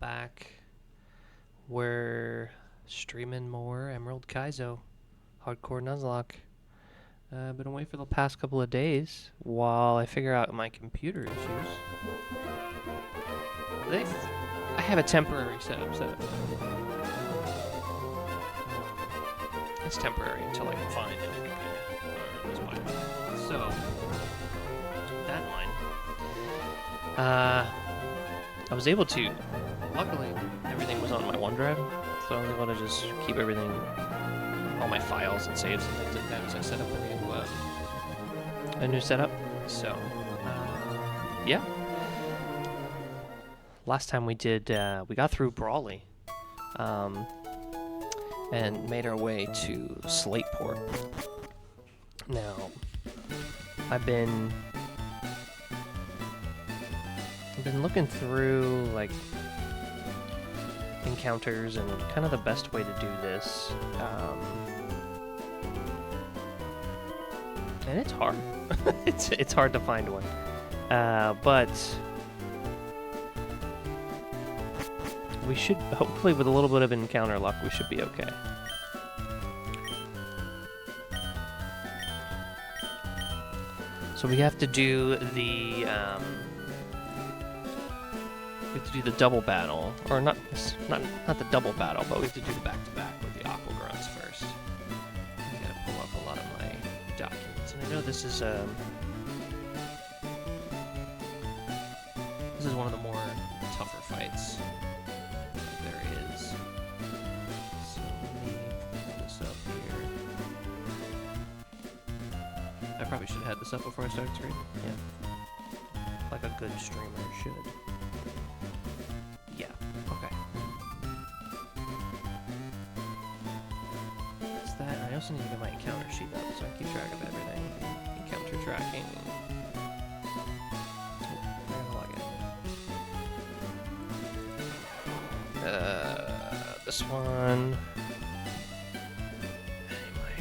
back. We're streaming more Emerald Kaizo, hardcore Nuzlocke. Been away for the past couple of days while I figure out my computer issues. I have a temporary setup. It's temporary until I can find a new computer. So, that in mind, I was able to. Luckily, everything was on my OneDrive, so I was able to just keep everything, all my files and saves and things like that as I set up a new setup. So, yeah. Last time we did, we got through Brawley, and made our way to Slateport. Now, I've been looking through, like, encounters and kind of the best way to do this. And it's hard. it's hard to find one. But we should, hopefully with a little bit of encounter luck, we should be okay. So we have to do the double battle, or not the double battle, but we have to do the back-to-back with the Aqua Grunts first. I gotta pull up a lot of my documents, and I know this is one of the more tougher fights there is. So let me pull this up here. I probably should have had this up before I started streaming. Yeah, like a good streamer should. Yeah, okay. That's that. I also need to get my encounter sheet up so I keep track of everything. Encounter tracking. Where the log in? This one. Anyway.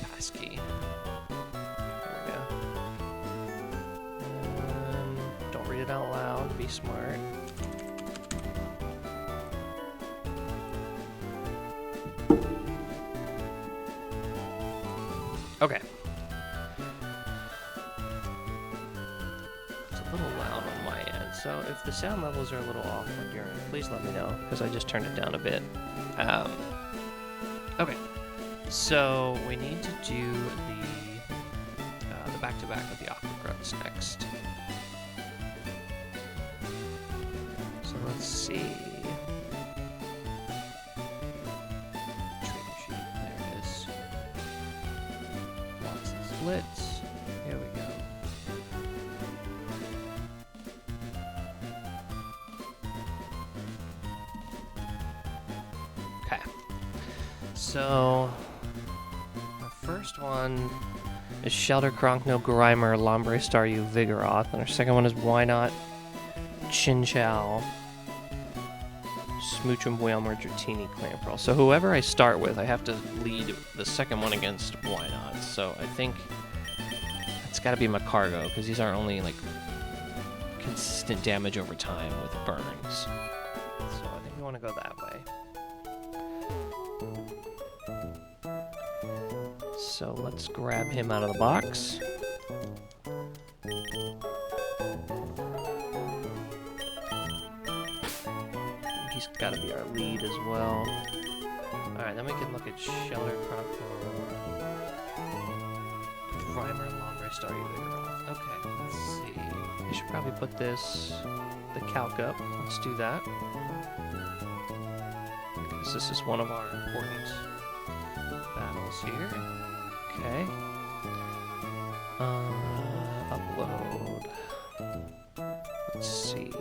Passkey. There we go. Don't read it out loud. Be smart. Okay. It's a little loud on my end, so if the sound levels are a little off on your end, please let me know, because I just turned it down a bit. Okay. So we need to do the back-to-back with the Aqua Grunts next. So let's see. Trader sheet, there it is. Lots and splits. Here we go. Okay. So our first one is Shelter Kronkno Grimer Lombre Staryu Vigoroth, and our second one is Why Not Chinchou Smoochum Whalmer Dratini Clamperl. So whoever I start with, I have to lead the second one against Why Not. So I think it's got to be Macargo, because these are only like consistent damage over time with burns. So I think we want to go that way. So let's grab him out of the box. He's got to be our lead as well. Alright, then we can look at Shelter Kronkno Grimer Lombre Staryu Vigoroth. Okay, let's see. I should probably put the calc up. Let's do that. Because this is one of our important battles here. Okay. Upload. Let's see.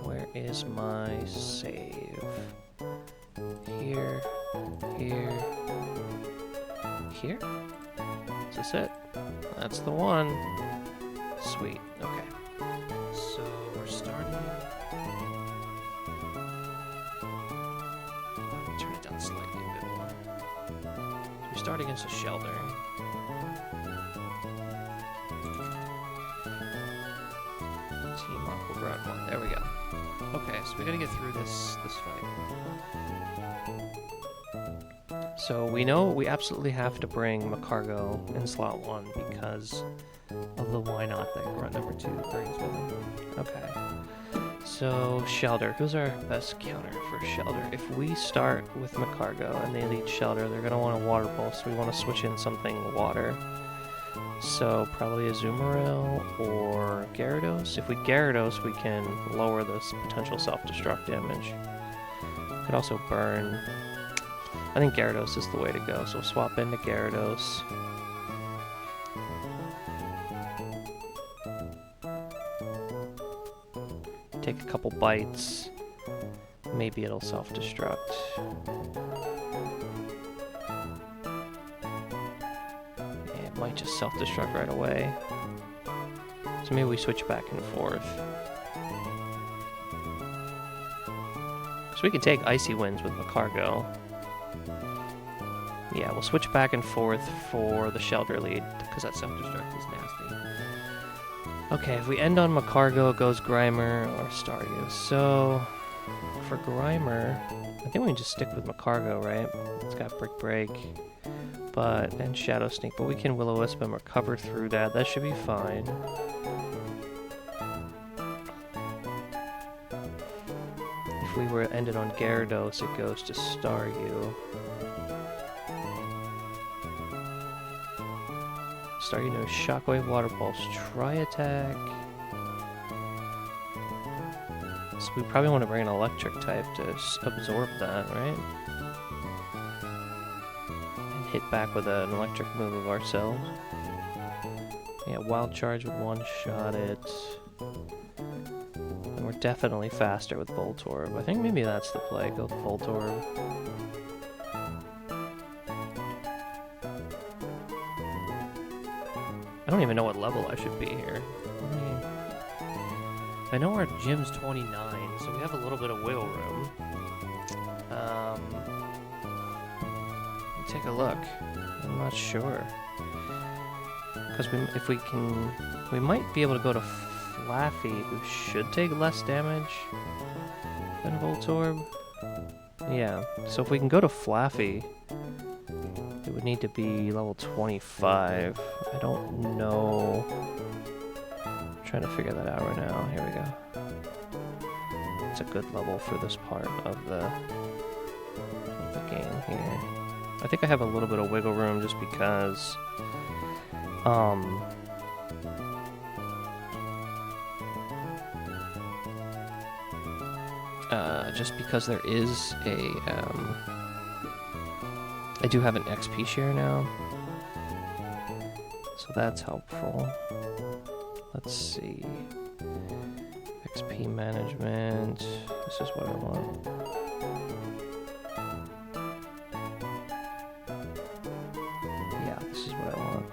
Where is my save? Here. Here. Here? Is this it? That's the one. Sweet. Okay. So we're starting. Turn it down slightly a bit more. We start against a Shelter. Team Aqua Grunt 1. There we go. Okay, so we gotta get through this fight. So we know we absolutely have to bring Macargo in slot 1 because of the why not that grunt number 2 brings with him. Okay. So Shelter. Who's our best counter for Shelter? If we start with Macargo and they lead Shelter, they're gonna want a Water Pulse. So we want to switch in something water. So probably a Azumarill or Gyarados. If we Gyarados, we can lower this potential self-destruct damage. Could also burn. I think Gyarados is the way to go, so swap into Gyarados. Take a couple bites. Maybe it'll self-destruct. It might just self-destruct right away. So maybe we switch back and forth. So we can take Icy Winds with Macargo. Yeah, we'll switch back and forth for the Shelter lead, because that self-destruct is nasty. Okay, if we end on Macargo, it goes Grimer or Staryu. So, for Grimer, I think we can just stick with Macargo, right? It's got Brick Break, and Shadow Sneak, but we can Will-O-Wisp and recover through that. That should be fine. If we were ended on Gyarados, it goes to Staryu. Staryu knows Shockwave, Water Pulse, Tri-Attack. So we probably want to bring an Electric type to absorb that, right? And hit back with an Electric move of ourselves. Yeah, Wild Charge would one-shot it. And we're definitely faster with Voltorb. I think maybe that's the play, go with Voltorb. I don't even know what level I should be here. I know our gym's 29, so we have a little bit of wiggle room. Take a look. I'm not sure. Because we might be able to go to Flaffy, who should take less damage than Voltorb. Yeah, so if we can go to Flaffy, it would need to be level 25. I don't know. I'm trying to figure that out right now. Here we go. It's a good level for this part of the game here. I think I have a little bit of wiggle room just because there is a I do have an XP share now, so that's helpful. Let's see. XP management. This is what I want. Yeah, this is what I want.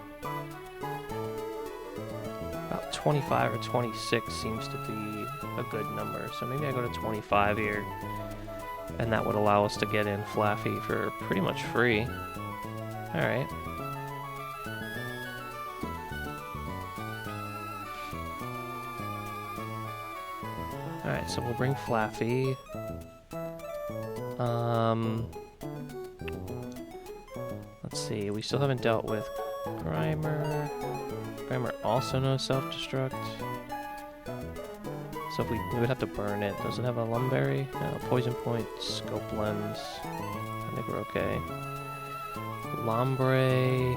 About 25 or 26 seems to be a good number, so maybe I go to 25 here. And that would allow us to get in Flaffy for pretty much free. Alright. Alright, so we'll bring Flaffy. Let's see, we still haven't dealt with Grimer. Grimer also knows self-destruct. So if we would have to burn it. Does it have a Lumberry? No. Poison Point, Scope Lens. I think we're okay. Lombre.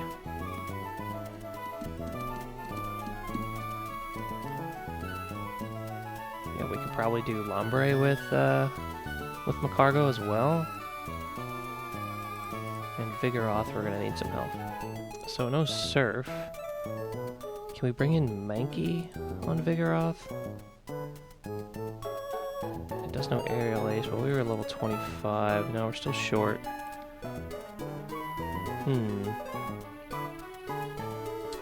Yeah, we could probably do Lombre with Macargo as well. And Vigoroth, we're gonna need some help. So no Surf. Can we bring in Mankey on Vigoroth? There's no Aerial Ace, but we were level 25. No, we're still short.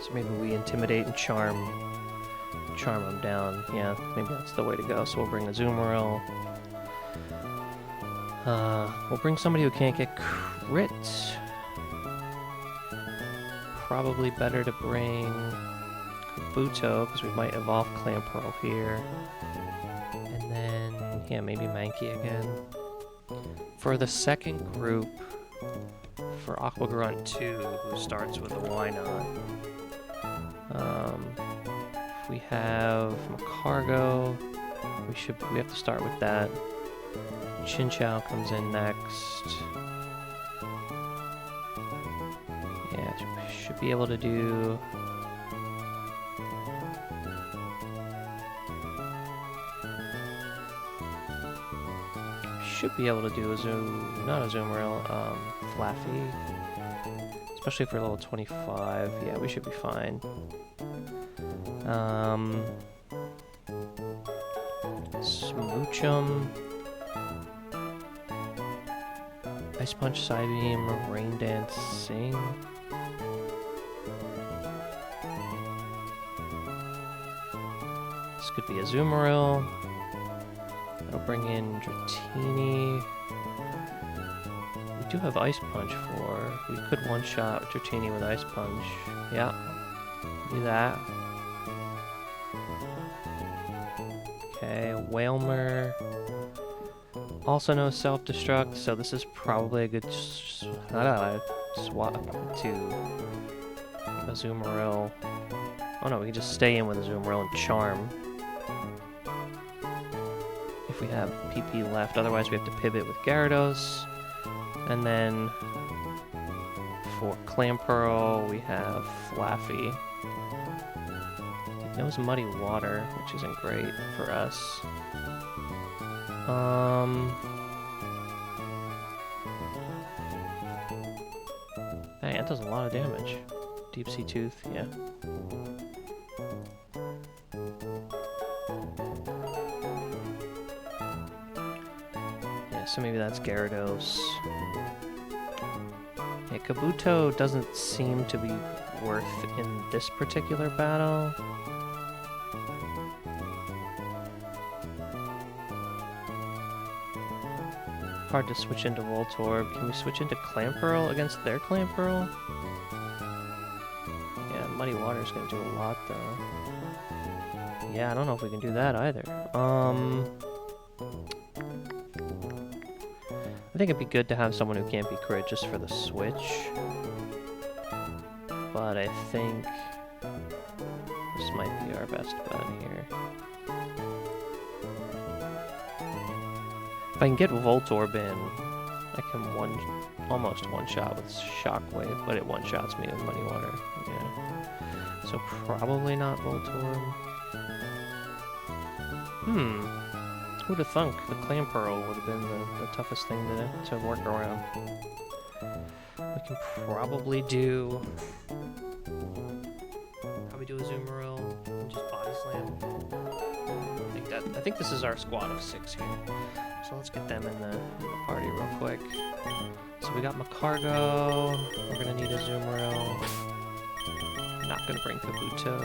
So maybe we Intimidate and Charm them down. Yeah, maybe that's the way to go. So we'll bring a Azumarill. We'll bring somebody who can't get crit. Probably better to bring Kabuto, because we might evolve Clamperl here. And then Yeah, maybe Mankey again. For the second group, for Aqua Grunt 2, who starts with a Why Not? If we have Macargo, we have to start with that. Chinchou comes in next. Yeah, should be able to do. Should be able to do a zoom, not a Azumarill, Flaffy. Especially for level 25. Yeah, we should be fine. Smoochum. Ice Punch, Psybeam, Rain Dance, Sing. This could be a Azumarill. That'll bring in Dratini. We do have Ice Punch for. We could one-shot Dratini with Ice Punch. Yeah, do that. Okay, Wailmer. Also no self-destruct, so this is probably a good swap to Azumarill. Oh no, we can just stay in with Azumarill and Charm. If we have PP left, otherwise we have to pivot with Gyarados. And then for Clamperl, we have Flaffy. It knows Muddy Water, which isn't great for us. Dang, that does a lot of damage. Deep Sea Tooth, yeah. Yeah, so maybe that's Gyarados. Yeah, Kabuto doesn't seem to be worth in this particular battle. Hard to switch into Voltorb. Can we switch into Clamperl against their Clamperl? Yeah, Muddy Water's gonna do a lot though. Yeah, I don't know if we can do that either. I think it'd be good to have someone who can't be crit just for the switch. But I think this might be our best bet here. If I can get Voltorb in, I can almost one-shot with Shockwave, but it one-shots me with Muddy Water. Yeah. So probably not Voltorb. Who'd have thunk the Clamperl would have been the toughest thing to work around. We can probably do Azumarill and just Body Slam. I think this is our squad of 6 here. So let's get them in the party real quick. So we got Macargo. We're gonna need Azumarill. Not gonna bring Kabuto.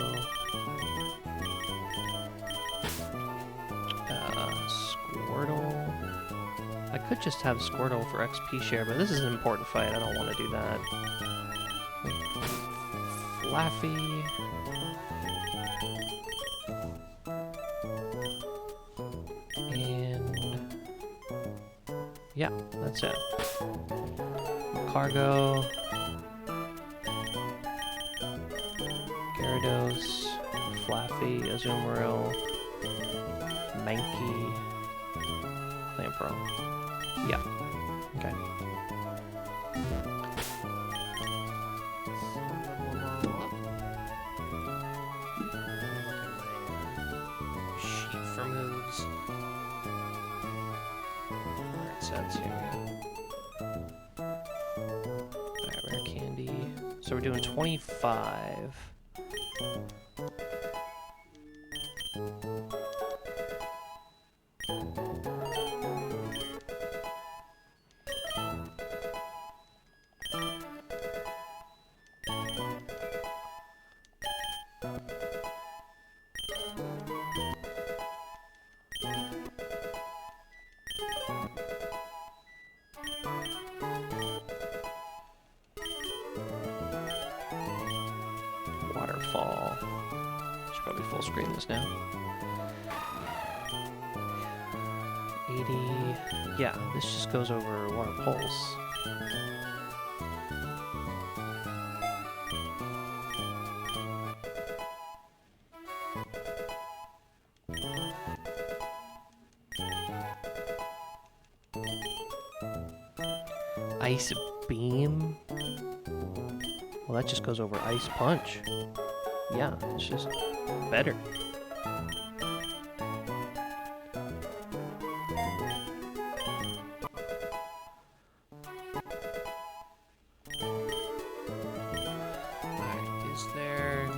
Squirtle. I could just have Squirtle for XP share, but this is an important fight. I don't want to do that. Flaffy. And yeah, that's it. Macargo. Gyarados. Flaffy. Azumarill. Mankey. Clamperl. Yeah. Okay. Sheet for moves. Alright, sets here. Alright, Rare Candy. So we're doing 25. Waterfall. Should probably full screen this now. 80. Yeah, this just goes over Water Pulse. Ice Beam? Well, that just goes over Ice Punch. Yeah, it's just better. Alright, is there...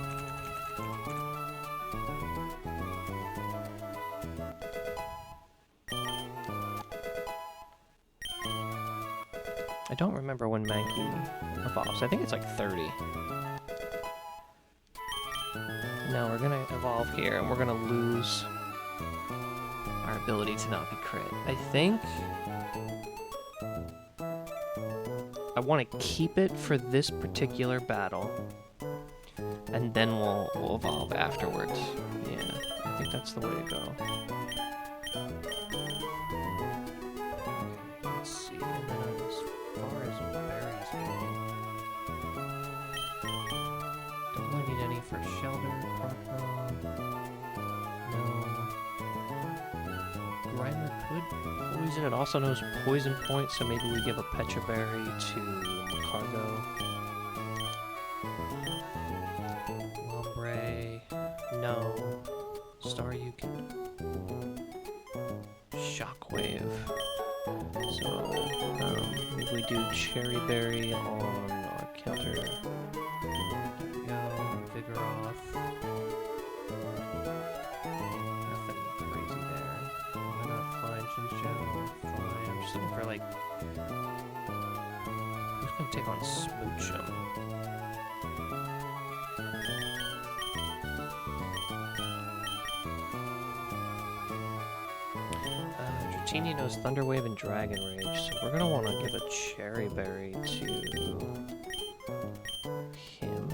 I don't remember when Mankey evolves. I think it's like 30. No, we're gonna evolve here, and we're gonna lose our ability to not be crit. I think I want to keep it for this particular battle, and then we'll evolve afterwards. Yeah, I think that's the way to go. Let's see, and then as far as berries go, don't really need any for shelter. No. Grimer could poison. It also knows poison points, so maybe we give a Pecha Berry to Cargo. Lombre. No. Staryuken. Shockwave. So, maybe we do Cherry Berry on our counter. There we go. Vigoroth. Nothing crazy there. Why not fine, Chinchou? Fine. I'm just looking for like... Who's gonna take on Smoochum? Dratini knows Thunder Wave and Dragon Rage, so we're gonna want to give a Cherry Berry to him.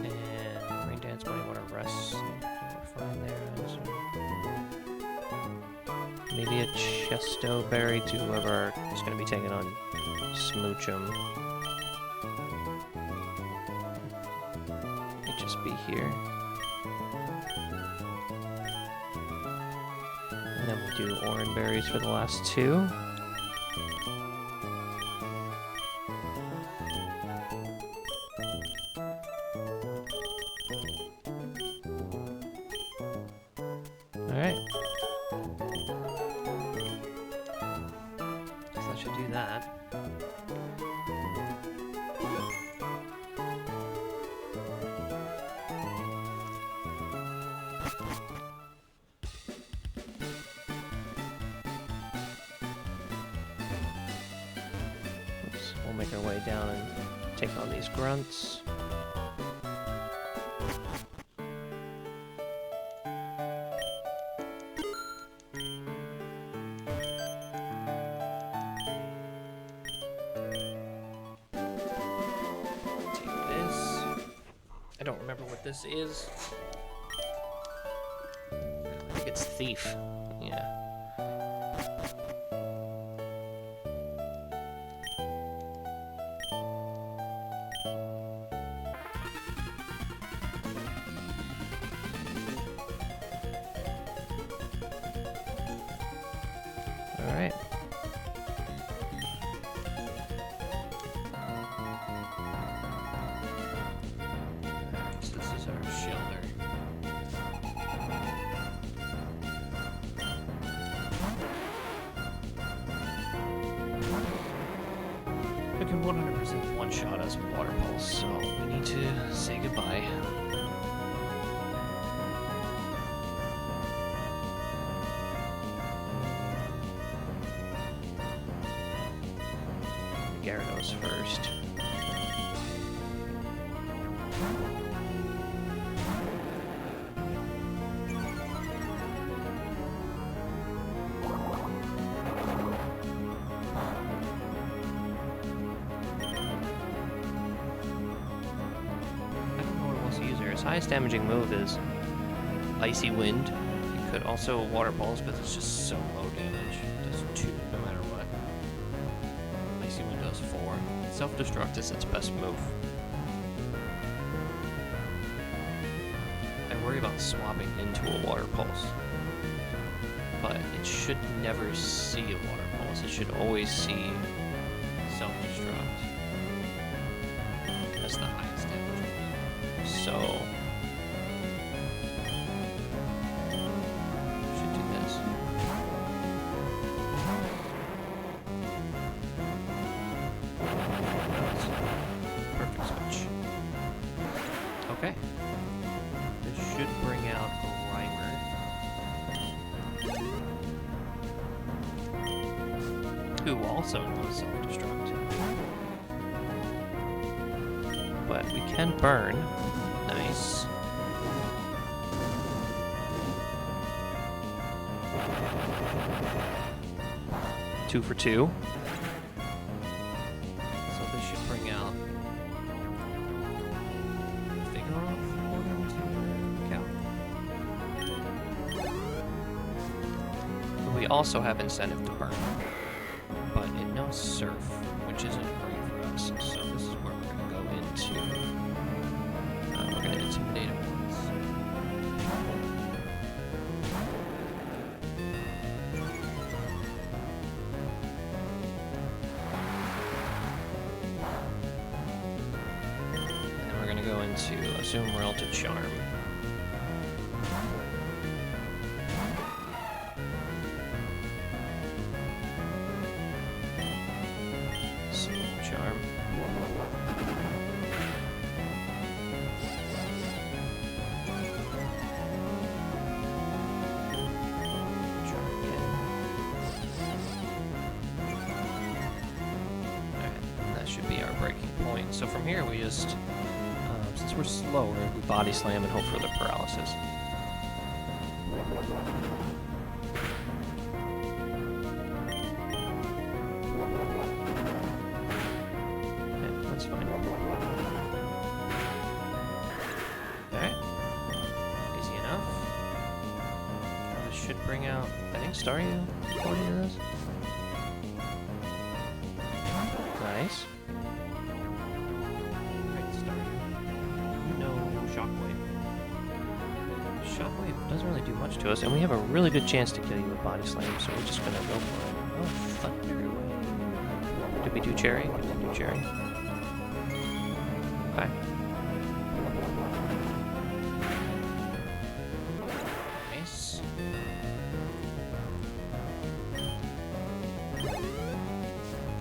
And Rain Dance when you want to rest. We're fine there. Maybe a Chesto Berry to whoever is going to be taking on Smoochum. Might just be here. And then we do Oran Berries for the last two. Alright. Guess that should do that. We'll make our way down and take on these grunts. Take this. I don't remember what this is. I think it's Thief. Yeah. Alright. So this is our shelter. It can 100% one-shot us with Water Pulse, so we need to say goodbye. Gyarados first. His highest damaging move is Icy Wind. He could but also water balls, but it's just so low damage. It does 2 no matter what. Icy Wind does 4. Self-destruct is its best move. I worry about swapping into a water pulse, but it should never see a water pulse. It should always see self-destruct. That's the highest damage. So should do this. Perfect switch. Okay. This should bring out a Rhymer. Who also knows self-destruct. But we can burn. Nice. Two for 2. So this should bring out Vigoroth. But we also have incentive to burn. But it knows Surf, which isn't great for us. So this is where we're going to go into. We're going to intimidate him once. And then we're going to go into Assume Relative Charm. Charm. That should be our breaking point. So from here we just, since we're slower, we body slam and hope for the paralysis. That's fine. Alright. Easy enough. This should bring out, I think, Staryu according to this. Nice. Alright, Staryu. No Shockwave. Shockwave doesn't really do much to us, and we have a really good chance to kill you with Body Slam, so we're just gonna go for it. Oh, Thunder Wave. Did we do Cherry? We didn't do Cherry. Okay. Nice.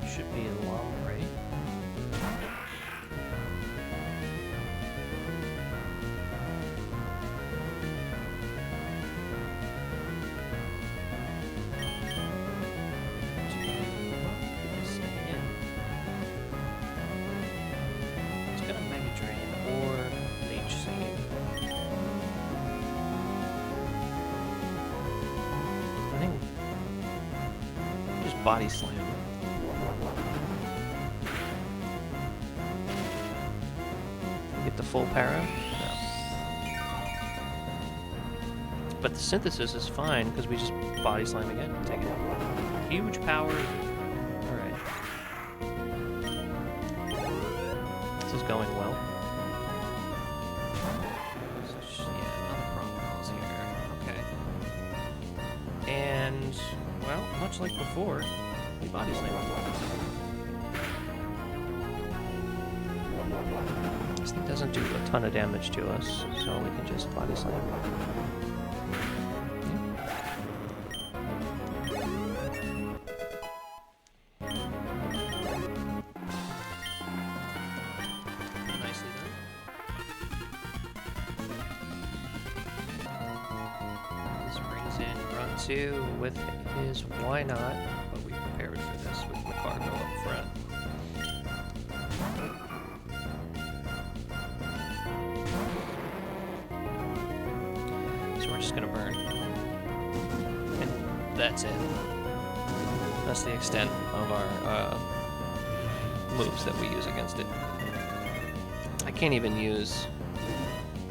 Should be a long right. Body slam. Get the full para? No. But the synthesis is fine because we just body slam again. Take it. Huge power. Alright. This is going well. Yeah, another crocodile's here. Okay. And, well, much like before, we body slam. This thing doesn't do a ton of damage to us, so we can just body slam. Nicely done. This brings in run 2 with his Why Not, but we prepared for this with the cargo up front. So we're just gonna burn. And that's it. That's the extent of our moves that we use against it. I can't even use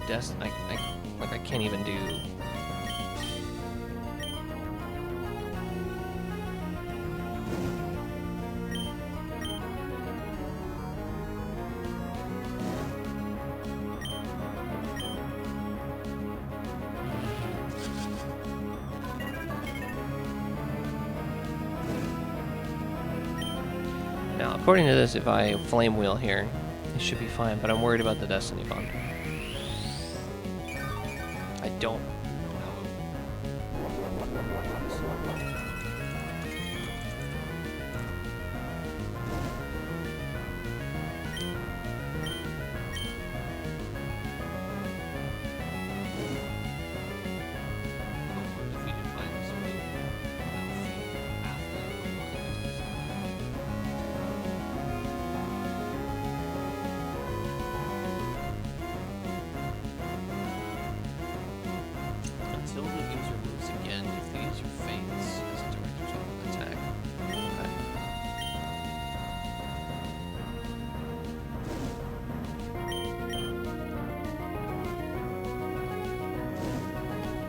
I can't even do Now, according to this, if I flame wheel here, it should be fine, but I'm worried about the Destiny Bond. I don't know how it... Until the user moves again, if the user faints as a direct result of the attack. Okay.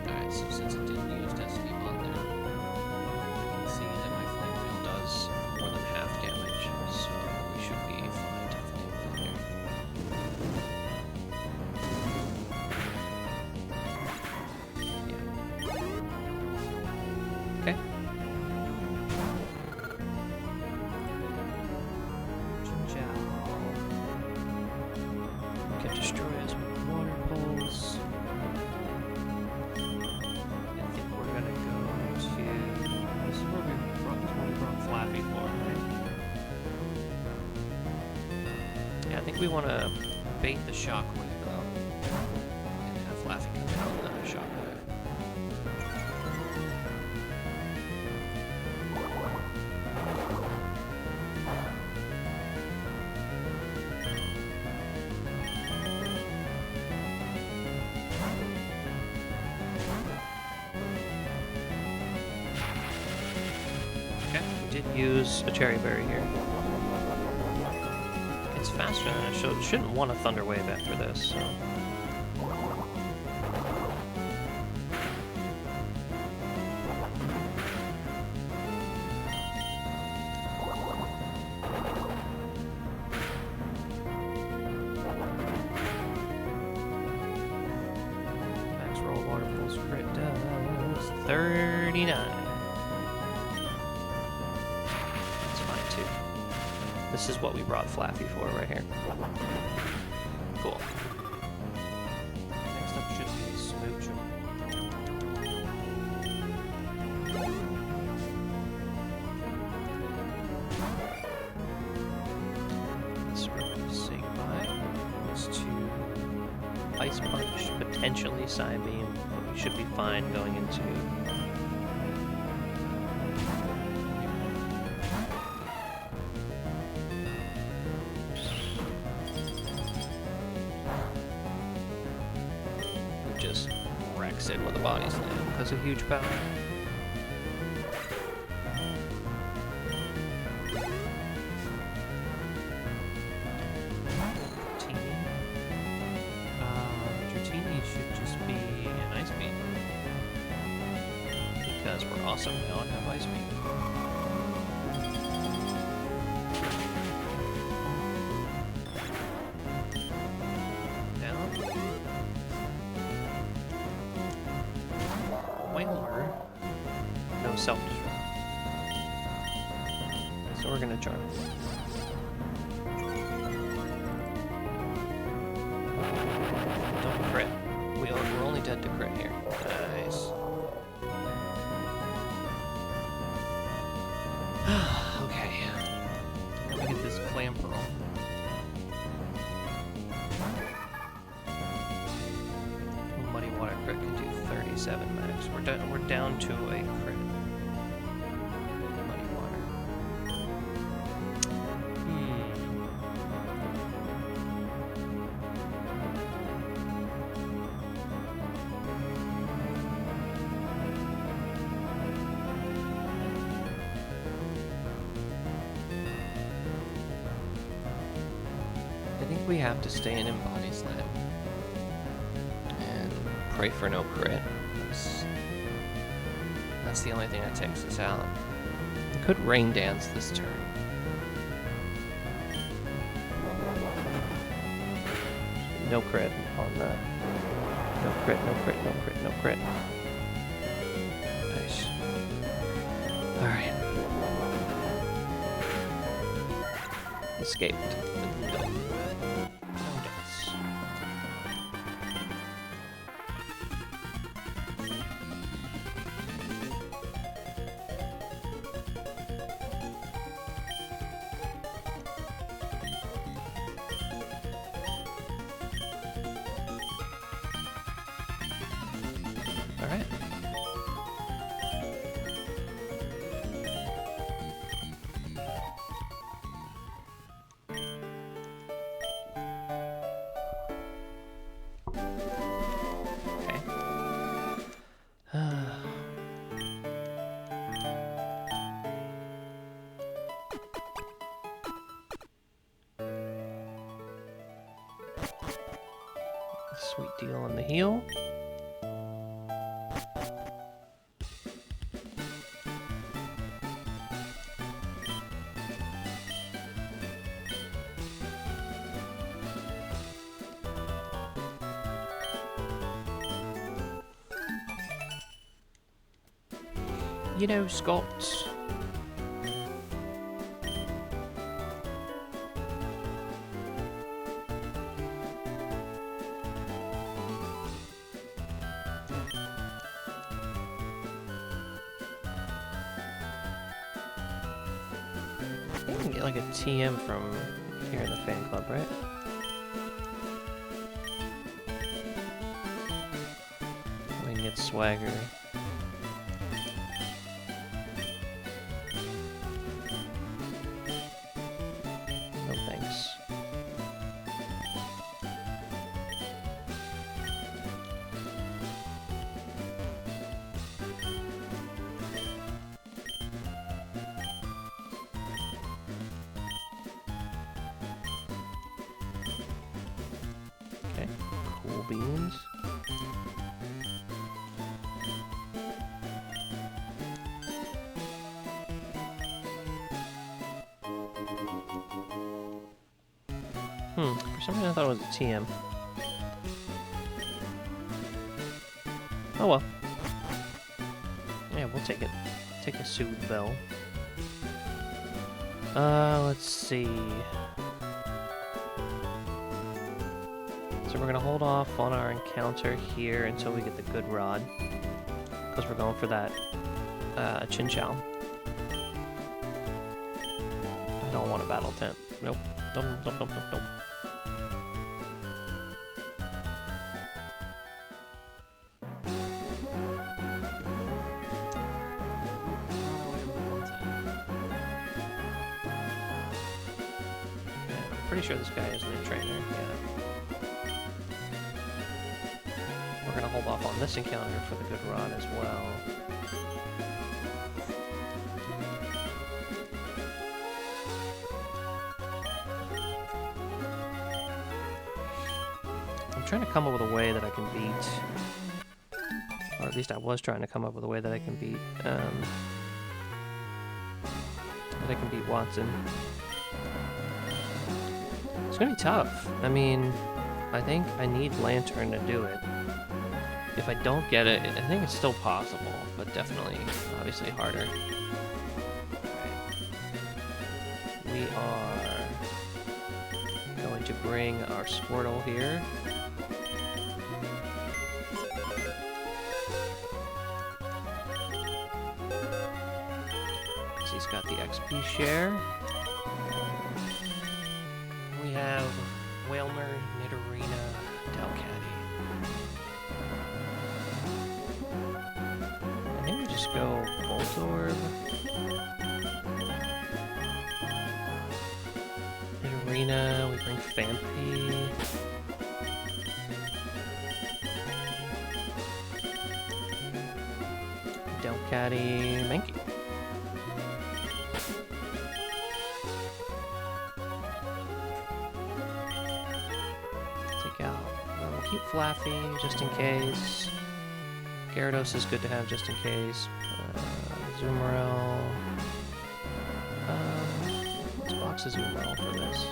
Alright, so since it didn't use Destiny on there, I can see that my flame wheel does more than half damage, so we should be fine to flame wheel here. Okay. Can destroy us with water poles. I think we're gonna go to. This is where we brought Flappy for, right? Yeah, I think we want to bait the shockwave though, and have Laffy come down on the shockwave. Okay, we did use a cherry berry here. It's faster than it should. It shouldn't want a thunder wave after this, so. Max roll water pulse crit does 39. That's fine too. This is what we brought Flappy for right here. Cool. Next up should be Smooch. Let's say goodbye. Let's to Ice Punch, potentially Psybeam, but we should be fine going into just wrecks it with a body slam because of huge power. Dratini should just be an Ice Beam. Because we're awesome now and have Ice Beam. Whaler, no self-destruct. So we're gonna charm. Don't crit. We're only dead to crit here. Nice. Okay. Let me get this Clam Pearl. Muddy Water crit can do 37 max. We're down to a crit. Muddy Water. I think we have to stay in Embody Slam and pray for no crit. That's the only thing that takes us out. I could Rain Dance this turn. No crit on the... No crit, no crit, no crit, no crit. Nice. Alright. escaped. No deaths. All right. Sweet deal on the heel. You know, sculpts. I think you can get like a TM from here in the fan club, right? We can get swagger. No thanks. Okay, cool beans. For some reason I thought it was a TM. Oh well. Yeah, we'll take it. Take a soothe bell. Let's see. So we're gonna hold off on our encounter here until we get the good rod. Because we're going for that Chin Chow. I don't want a battle tent. Nope. Nope, nope, nope, nope, nope. Pretty sure this guy is the trainer, yeah. We're gonna hold off on this encounter for the good rod as well. I'm trying to come up with a way that I can beat, or at least I was trying to come up with a way that I can beat, Watson. It's gonna be tough. I mean, I think I need Lantern to do it. If I don't get it, I think it's still possible, but definitely, obviously harder. Right. We are going to bring our Squirtle here. So he's got the XP share. We have Whalmer, Nidorina, Delcatty. I think we just go Voltorb. Nidorina, we bring Fampi. Delcatty, Mankey. We'll keep Flaffy just in case. Gyarados is good to have just in case. Zoomerel. Let's box a Zoomerel for this.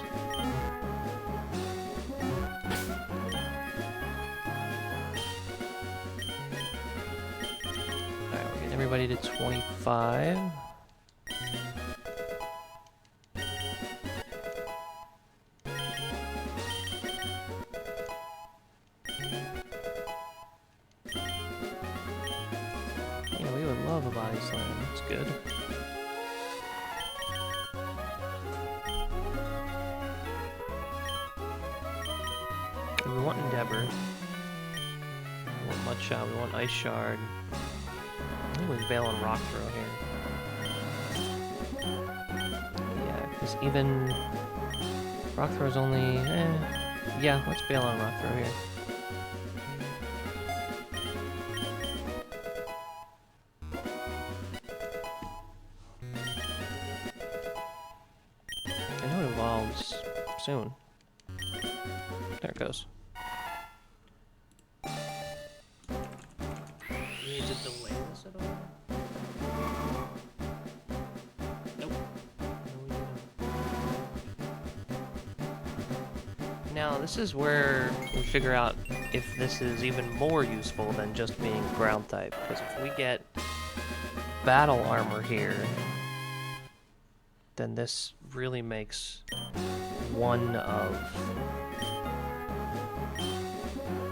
Alright, we're getting everybody to 25. Wasteland. That's good. We want Endeavor. We want Mudshot. We want Ice Shard. I think we bail on Rock Throw here. Yeah, because even Rock Throw's only. Yeah, let's bail on Rock Throw here. I know it evolves soon. There it goes. We need to delay this at all? Nope. No, we don't. Now, this is where we figure out if this is even more useful than just being ground type. Because if we get battle armor here, then this really makes one of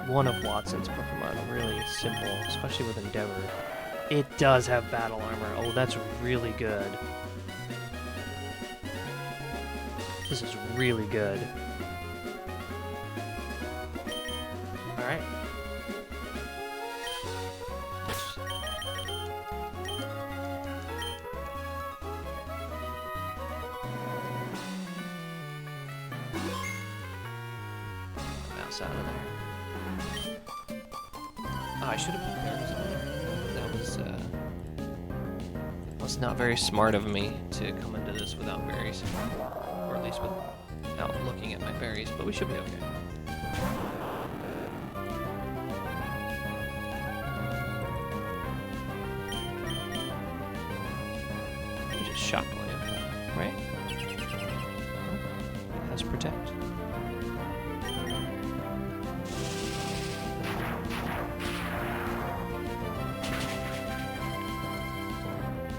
Watson's Pokemon really simple, especially with Endeavor. It does have battle armor. Oh, that's really good. This is really good. Alright. Mouse out of there. Oh, I should have put berries on there. That was not very smart of me to come into this without berries. Or at least without looking at my berries, but we should be okay. You just Shockwave, right? It has Protect.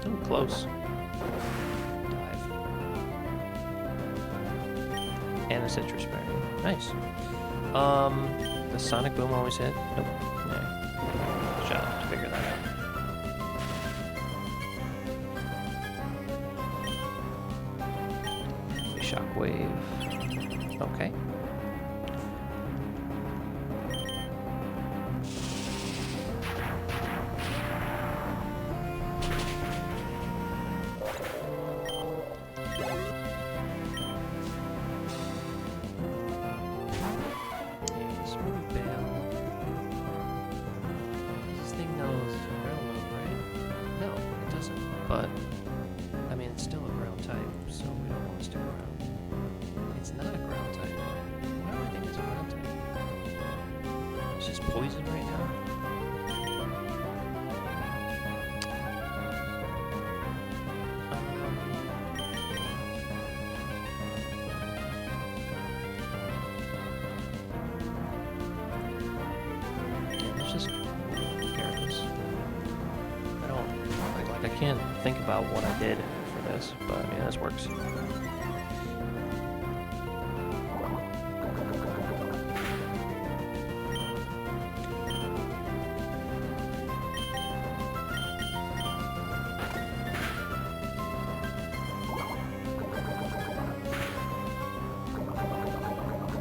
Oh, close. Dive. And a Citrus Berry. Nice. The Sonic Boom always hit? Nope. No. Shot to figure that out. Shockwave. Okay. But, I mean, it's still a ground type, so we don't want to stick around. It's not a ground type. Why do I think it's a ground type? It's just poison right now? Yeah, let's just careless. I don't, like, I can't think about what I did for this, but yeah, this works. I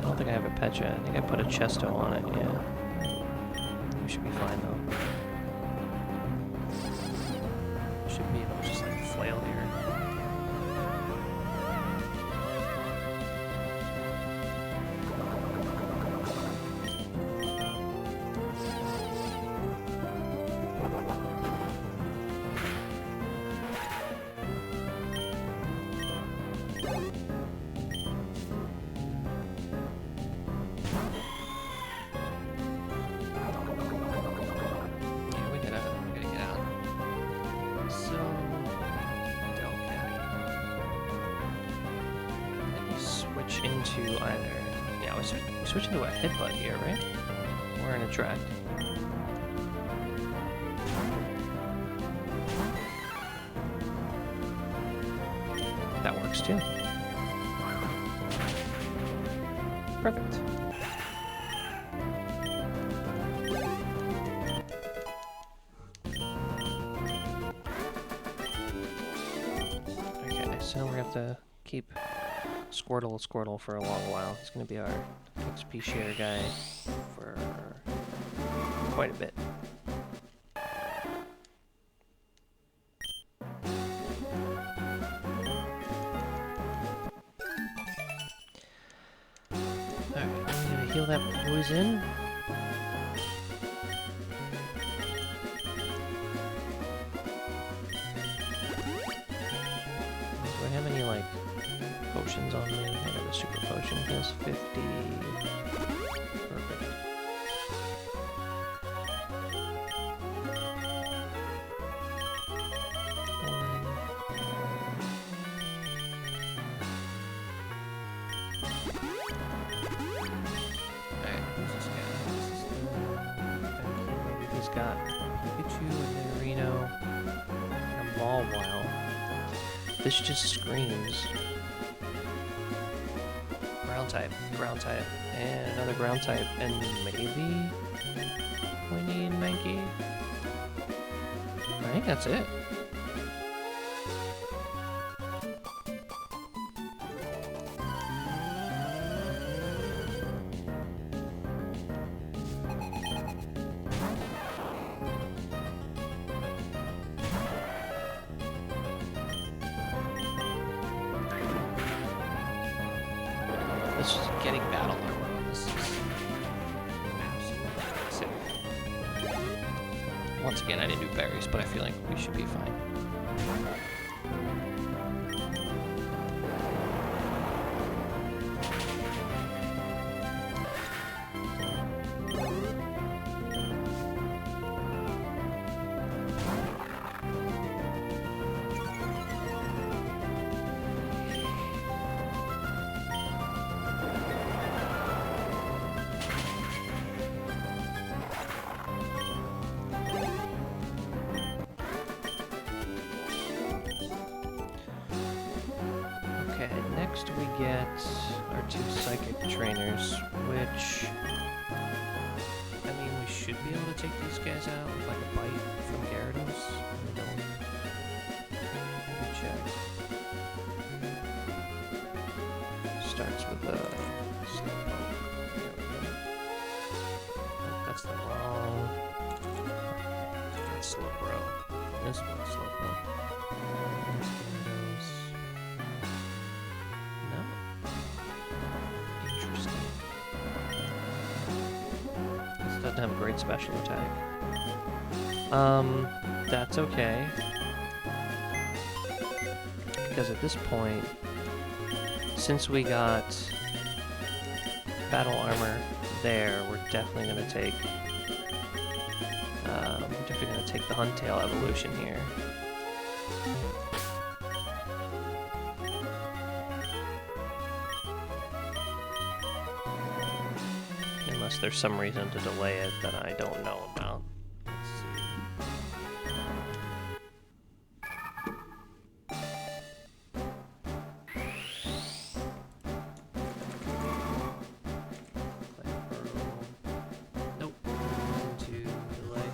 don't think I have a Pecha. I think I put a Chesto on it, yeah. We should be fine though. Should be able to just like flail here. Yeah, we gotta get out. So, switch into either. Yeah, we switch into a Headbutt here, right? Or an Attract. That works too. Perfect. so now we have to keep Squirtle for a long while. He's going to be our XP share guy for quite a bit. Alright, I'm going to heal that poison. Do I have any, like, potions on me? I got a super potion. Heals 50. Perfect. Alright, who's this guy? This is the... He's got Pikachu and Reno and a Mawile. This just screams. Ground type, and another ground type, and maybe we need Mankey. I think that's it. It's just getting battle armor on this is absolutely sick. Once again, I didn't do berries, but I feel like we should be fine. Next we get our 2 psychic trainers, which, I mean, we should be able to take these guys out with like a bite from Gyarados. Let me check. Starts with the Slowpoke. There we go. Oh, that's the wrong. That's Slowbro. This one's Slowpoke. There's Gyarados. Doesn't have a great special attack. That's okay. Because at this point, since we got battle armor there, we're definitely gonna take the Huntail evolution here. Unless there's some reason to delay it that I don't know about. Let's see. Nope. To delay.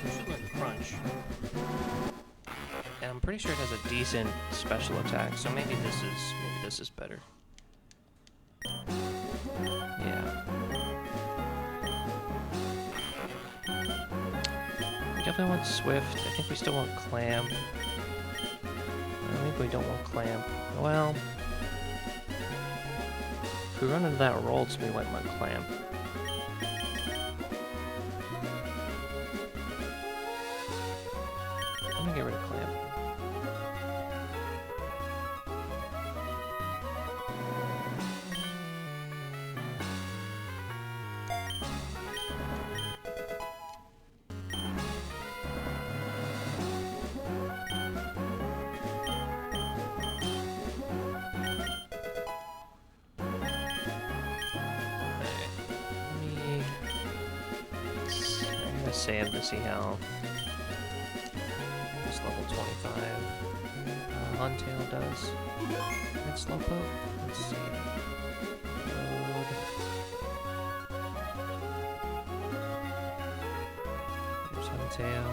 We should let it crunch. And I'm pretty sure it has a decent special attack, so maybe this is better. Yeah. We definitely want Swift. I think we still want Clamp. I think we don't want Clamp. Well, if we run into that Rolls, we might want Clamp. Let me get rid of Clamp. Save to see how this level 25 Huntail does. And Slowpoke. Let's see. Load. Here's Huntail.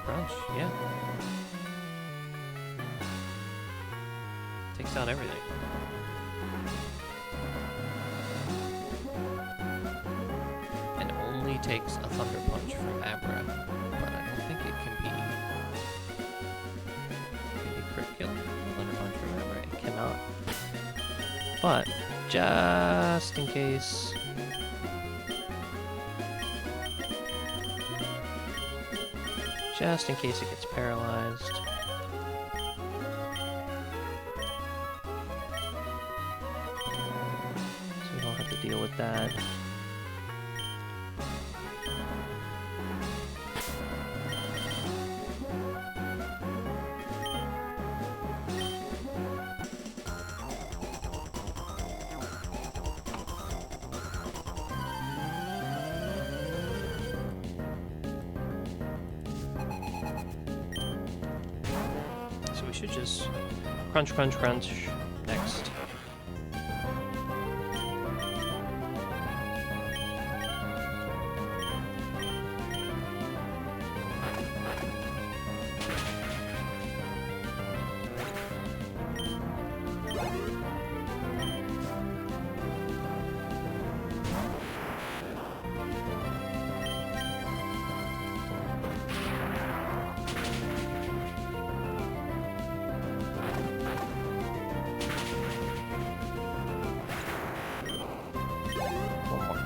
Crunch, yeah. Takes out everything. And only takes a Thunder Punch from Abra. But I don't think it can be... crit kill? Thunder Punch from Abra? It cannot. But, just in case... Just in case it gets paralyzed. So we don't have to deal with that. We should just crunch, crunch, crunch next.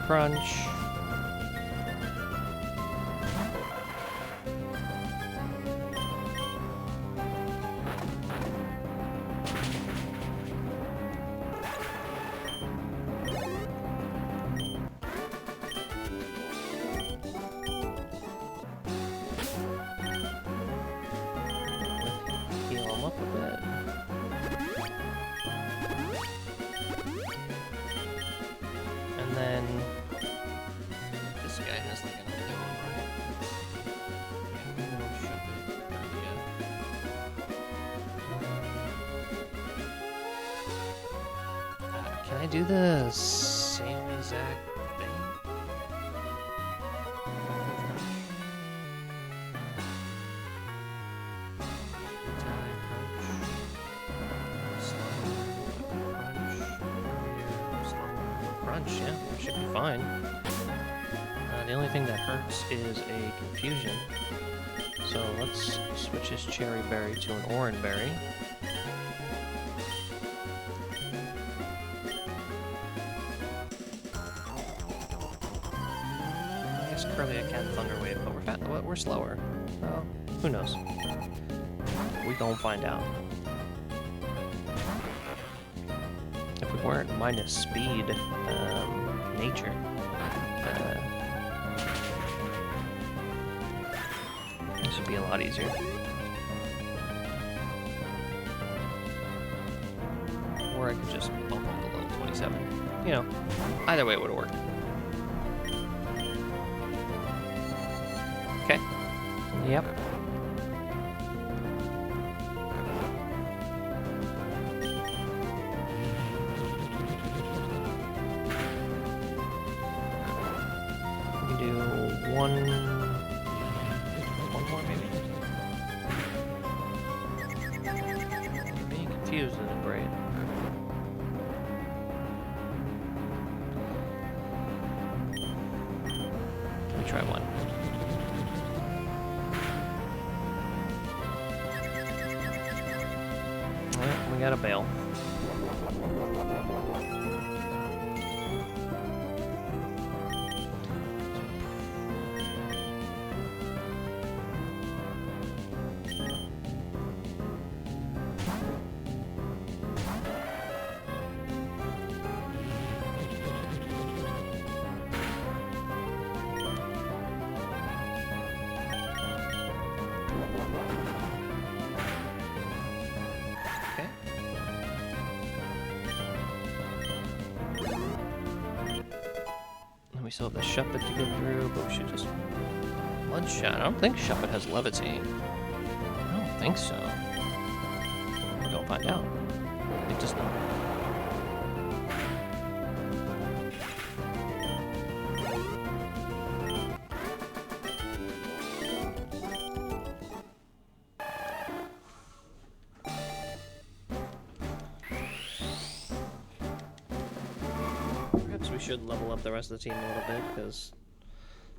Crunch. Heal him up a bit. And then this guy has like an unknown, right? Yeah, we don't shut it. Can I do the same exact thing? Crunch, yeah, should be fine. The only thing that hurts is a confusion. So let's switch his cherry berry to an orange berry. I guess Curly I can Thunder Wave, but we're slower. So who knows? We gon' find out. If we weren't minus speed, nature. This would be a lot easier. Or I could just bump up to level 27. You know, either way it would have worked. Okay. Yep. We can do one more maybe? Being confused isn't great. Let me try one. Well, we got a bail. We still have the Shuppet to get through, but we should just Bloodshot. I don't think Shuppet has Levitate. I don't think so. We're gonna find out. It does not. should level up the rest of the team a little bit, because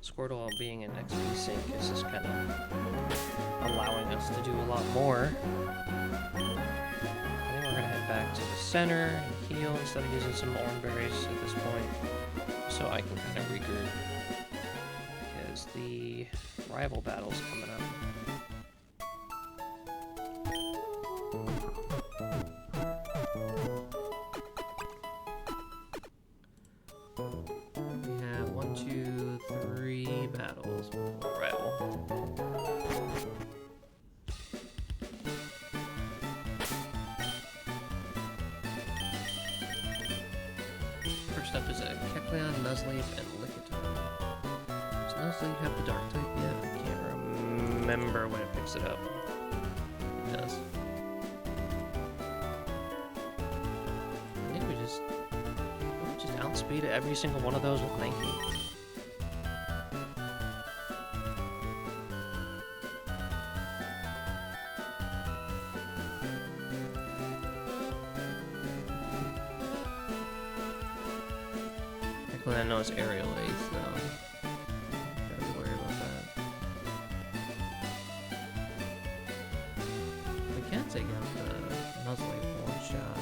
Squirtle being an XP sink is just kind of allowing us to do a lot more. I think we're going to head back to the center and heal instead of using some orange berries at this point, so I can kind of regroup, because the rival battle's coming up. We have 1, 2, 3 battles before rival. First up is a Kecleon, Nuzleaf, and Lickitung. Does Nuzleaf have the dark type yet? I can't remember when it picks it up. It does. I think we just outspeed every single one of those with Mankey. I know it's Aerial Ace, though. Gotta be worried about that. We can't take out the Nuzlocke one shot.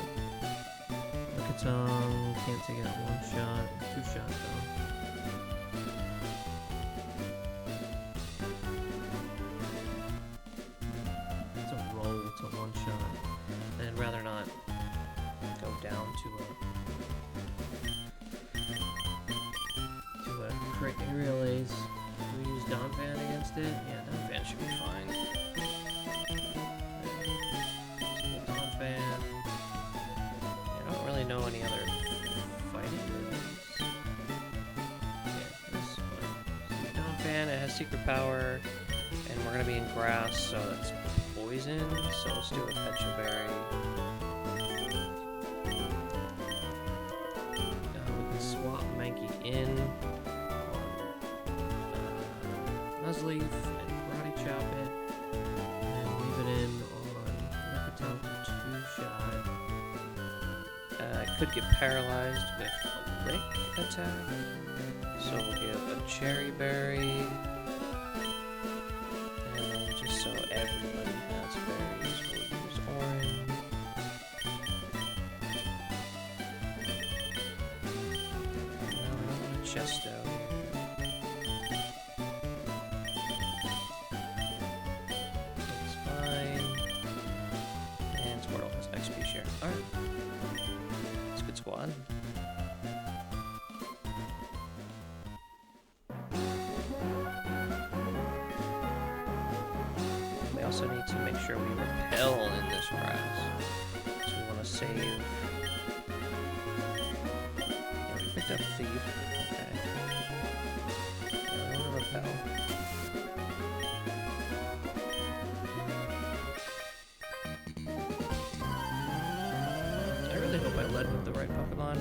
Lickitung can't take it out one shot. 2 shot, though. It's a roll to 1 shot. And I'd rather not go down to a crit Aerial Ace. We use Donphan against it? Yeah, Donphan should be fine. Donphan. I don't really know any other fighting moves. Yeah, this is fine. Donphan, it has secret power, and we're gonna be in grass, so that's poison. So let's do a Pecha Berry. We can swap Mankey in. Nuzleaf and Karate Chop it, and leave it in on Lickitung for 2 shot. I could get paralyzed with a Lick attack, so we'll give a Cherry Berry, and just so everybody has berries, we'll use orange. Now we don't want a Chesto. Alright. It's a good squad. We also need to make sure we repel in this grass. So we want to save. Yeah, we picked up Thief. Okay. Yeah, we want to repel. I hope I led with the right Pokemon.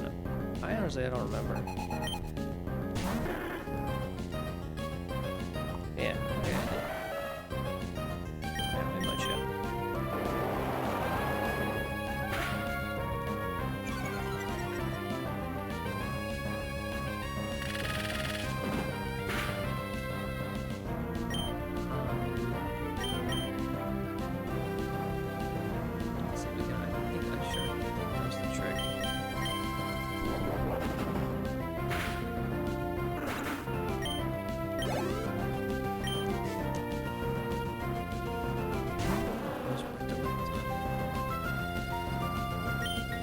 I honestly don't remember. Yeah, okay. Yeah, we might show. Let's see if we can. I think I sure. That's the trick.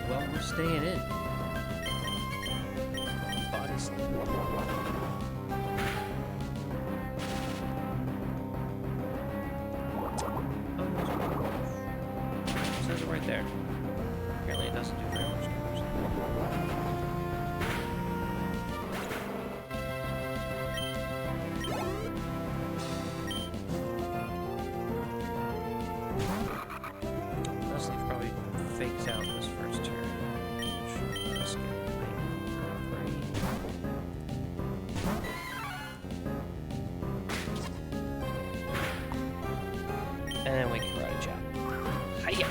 Well, we're staying in. Body slam. Oh, it says it right there. Apparently it doesn't do very much damage. Nuzlocke probably fakes out this first turn. Let's get and then we can Karate Chop. Hiya!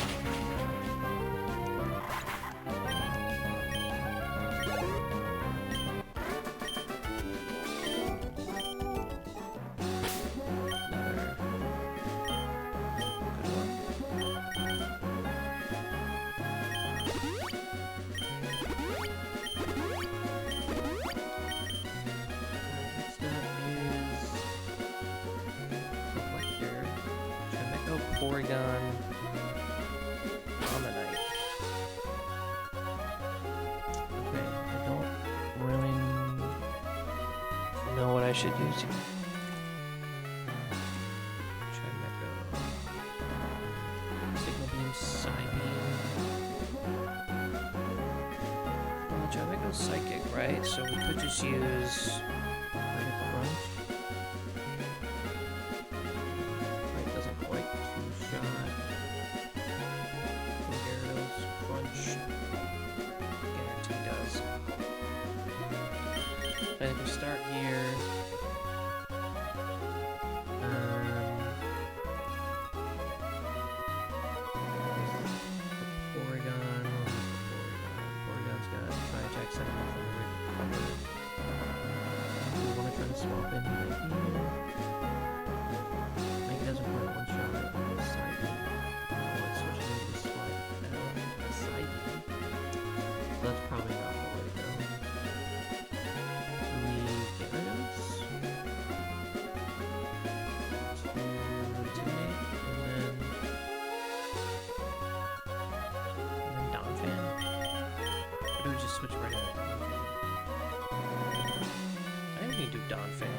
Porygon, Ammonite. Okay, I don't really Know what I should use here. Signal Beam, Psybeam. Well, Trimeco Psychic, right? So we could just use... Crunch. Right, doesn't quite two-shot. Gyarados, Crunch. Guarantee does. I think we start here. Porygon. Porygon's got Tri-Attack, set him up on the recover. Do we want to try to swap in right here? Maybe doesn't quite one-shot it. Side. Let's switch into the slide. Side. That's probably not the way to go. Do we get rid of this? To intimidate, and then Donphan? Or do we just switch right into Donphan? I think we can do Donphan.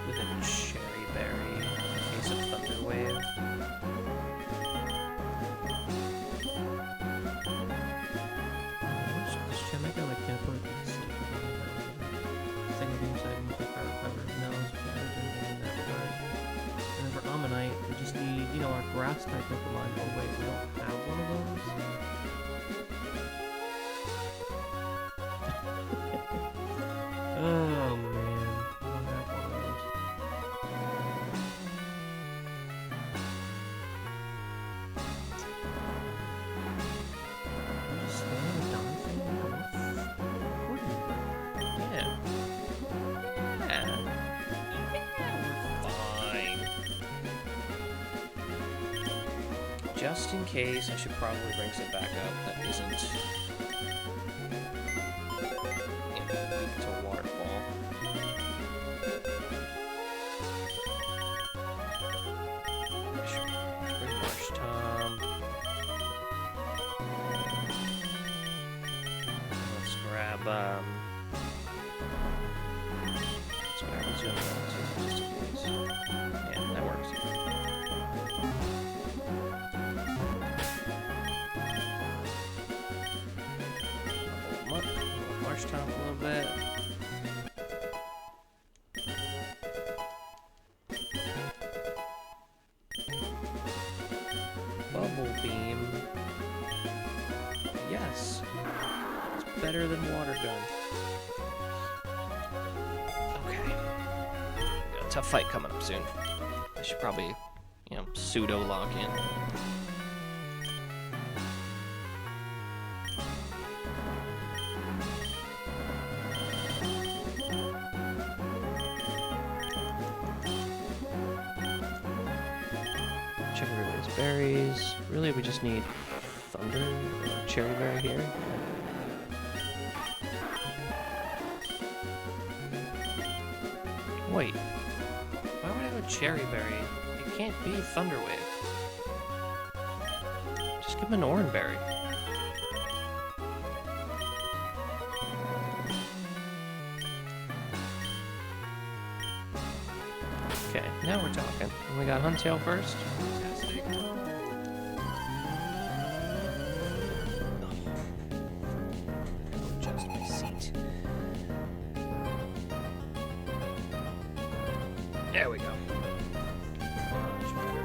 With a Cherry Berry in case of Thunder Wave. Does Chimeco like teleport to sleep? Signal Beam, Side Beam, Quick Power Recover. No, it's better than anything in that regard. And then for Ammonite, we just need, you know, our grass type Pokemon. Oh wait, we don't have one of those. Oh man, we don't have one of those. I'm just staying with Donphan. Yeah. Yeah. Fine. Just in case, I should probably bring some back up that isn't weak to Waterfall. Let's bring Marsh Tom. Let's grab a Zoom too, just in case. Yeah, that works. Hold him up. Marsh Top a little bit. Bubble Beam. Yes. It's better than Water Gun. Okay. Got a tough fight coming up soon. I should probably, pseudo lock in. Check everybody's berries. Really, we just need Thunder or Cherry Berry here. Wait. Why would I have a Cherry Berry? It can't be Thunder Wave. Just give him an Oran Berry. Okay, now we're talking. And we got Huntail first. Fantastic. Adjust my seat. There we go. Much better.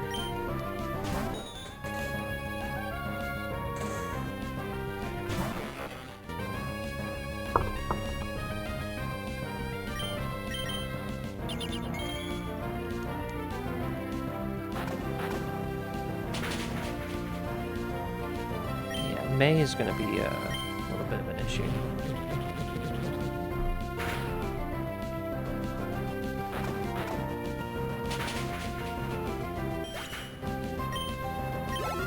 Yeah, May is going to be a little bit of an issue.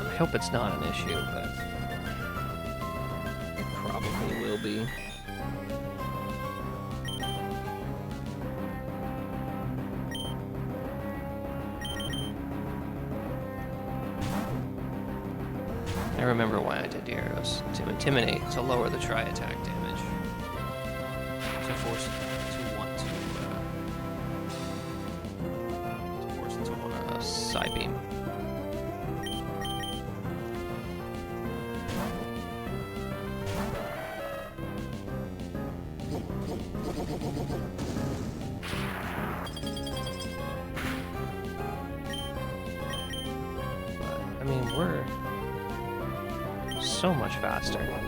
I hope it's not an issue, but it probably will be. I remember why I did Gyarados. To intimidate, to lower the tri-attack damage. To force it to want to force it to want a side beam. I mean, we're so much faster. Yeah,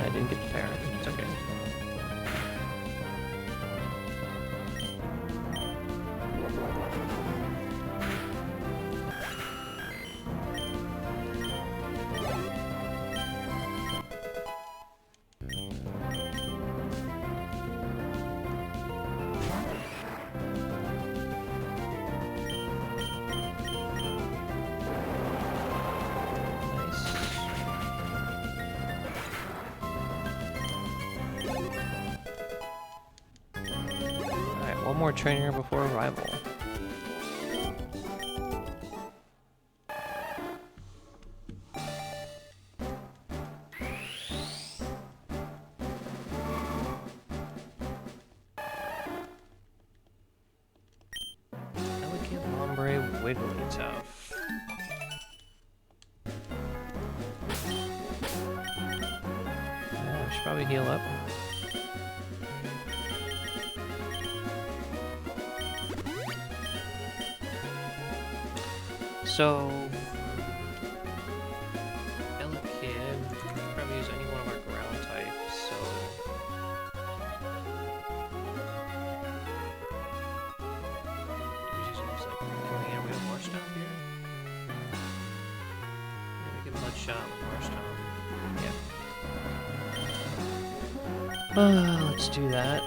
I didn't get the parrot. It's okay. One more trainer before arrival. Elegant Ombre Wigglytuff. Yeah, we should probably heal up. So, Elekid, could probably use any one of our ground types, so... We just use, like, can we have Marshtomp here? Yeah, we can Bloodshot with Marshtomp. Yeah. Let's do that.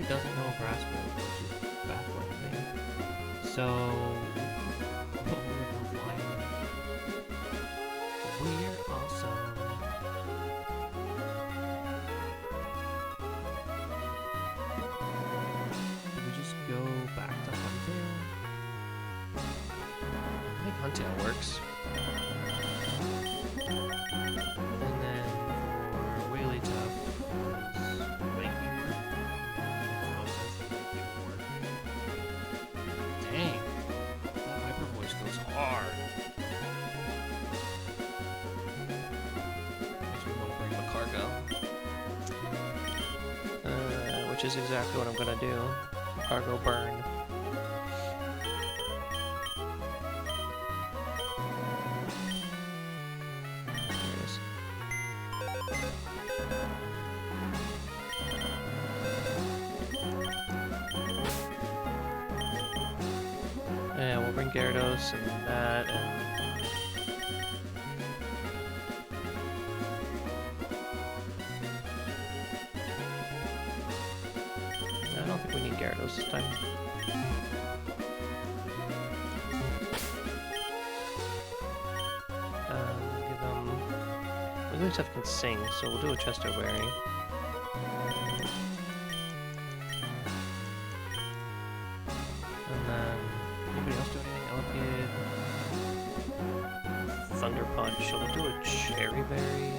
Doesn't know grass move, which is baffling me. So we're awesome. Did we just go back to Huntail? I think Huntail works. And then for Wigglytuff, dang, that hyper voice goes hard. Makes me want to bring Macargo. Which is exactly what I'm gonna do. Macargo burn. There it is. Yeah, we'll bring Gyarados and that, and... I don't think we need Gyarados this time. Give them... Wigglytuff can sing, so we'll do a Chesto Berry. Anybody else do anything? Elekid. Thunder Punch. So we'll do a Cherry Berry.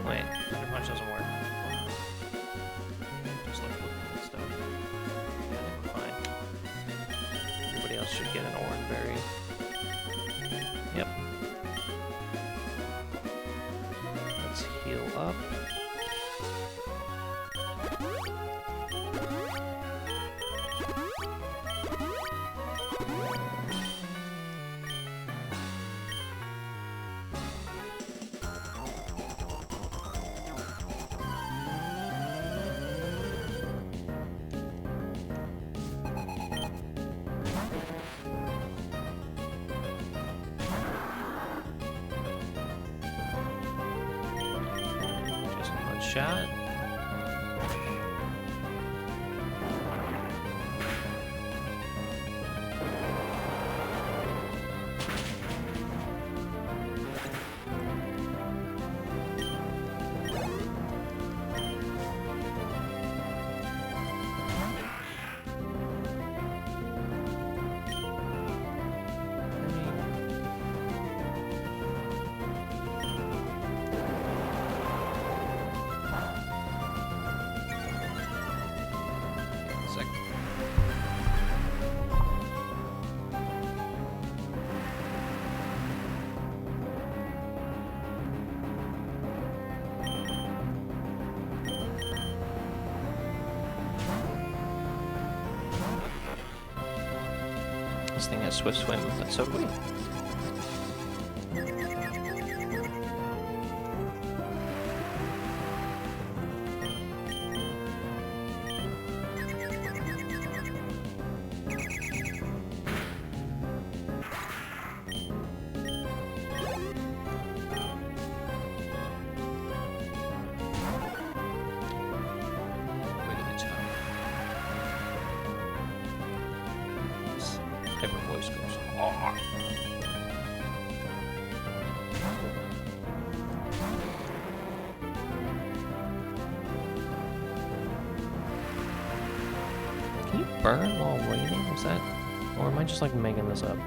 Wait, Thunder Punch doesn't work. Just like looking at stuff. Yeah, I think we're fine. Everybody else should get an Orange Berry. Yep. Let's heal up. Shot. This thing has Swift Swim, but so do we. Hyper voice goes. "Aw." Can you burn while waiting? Is that, or am I just like making this up?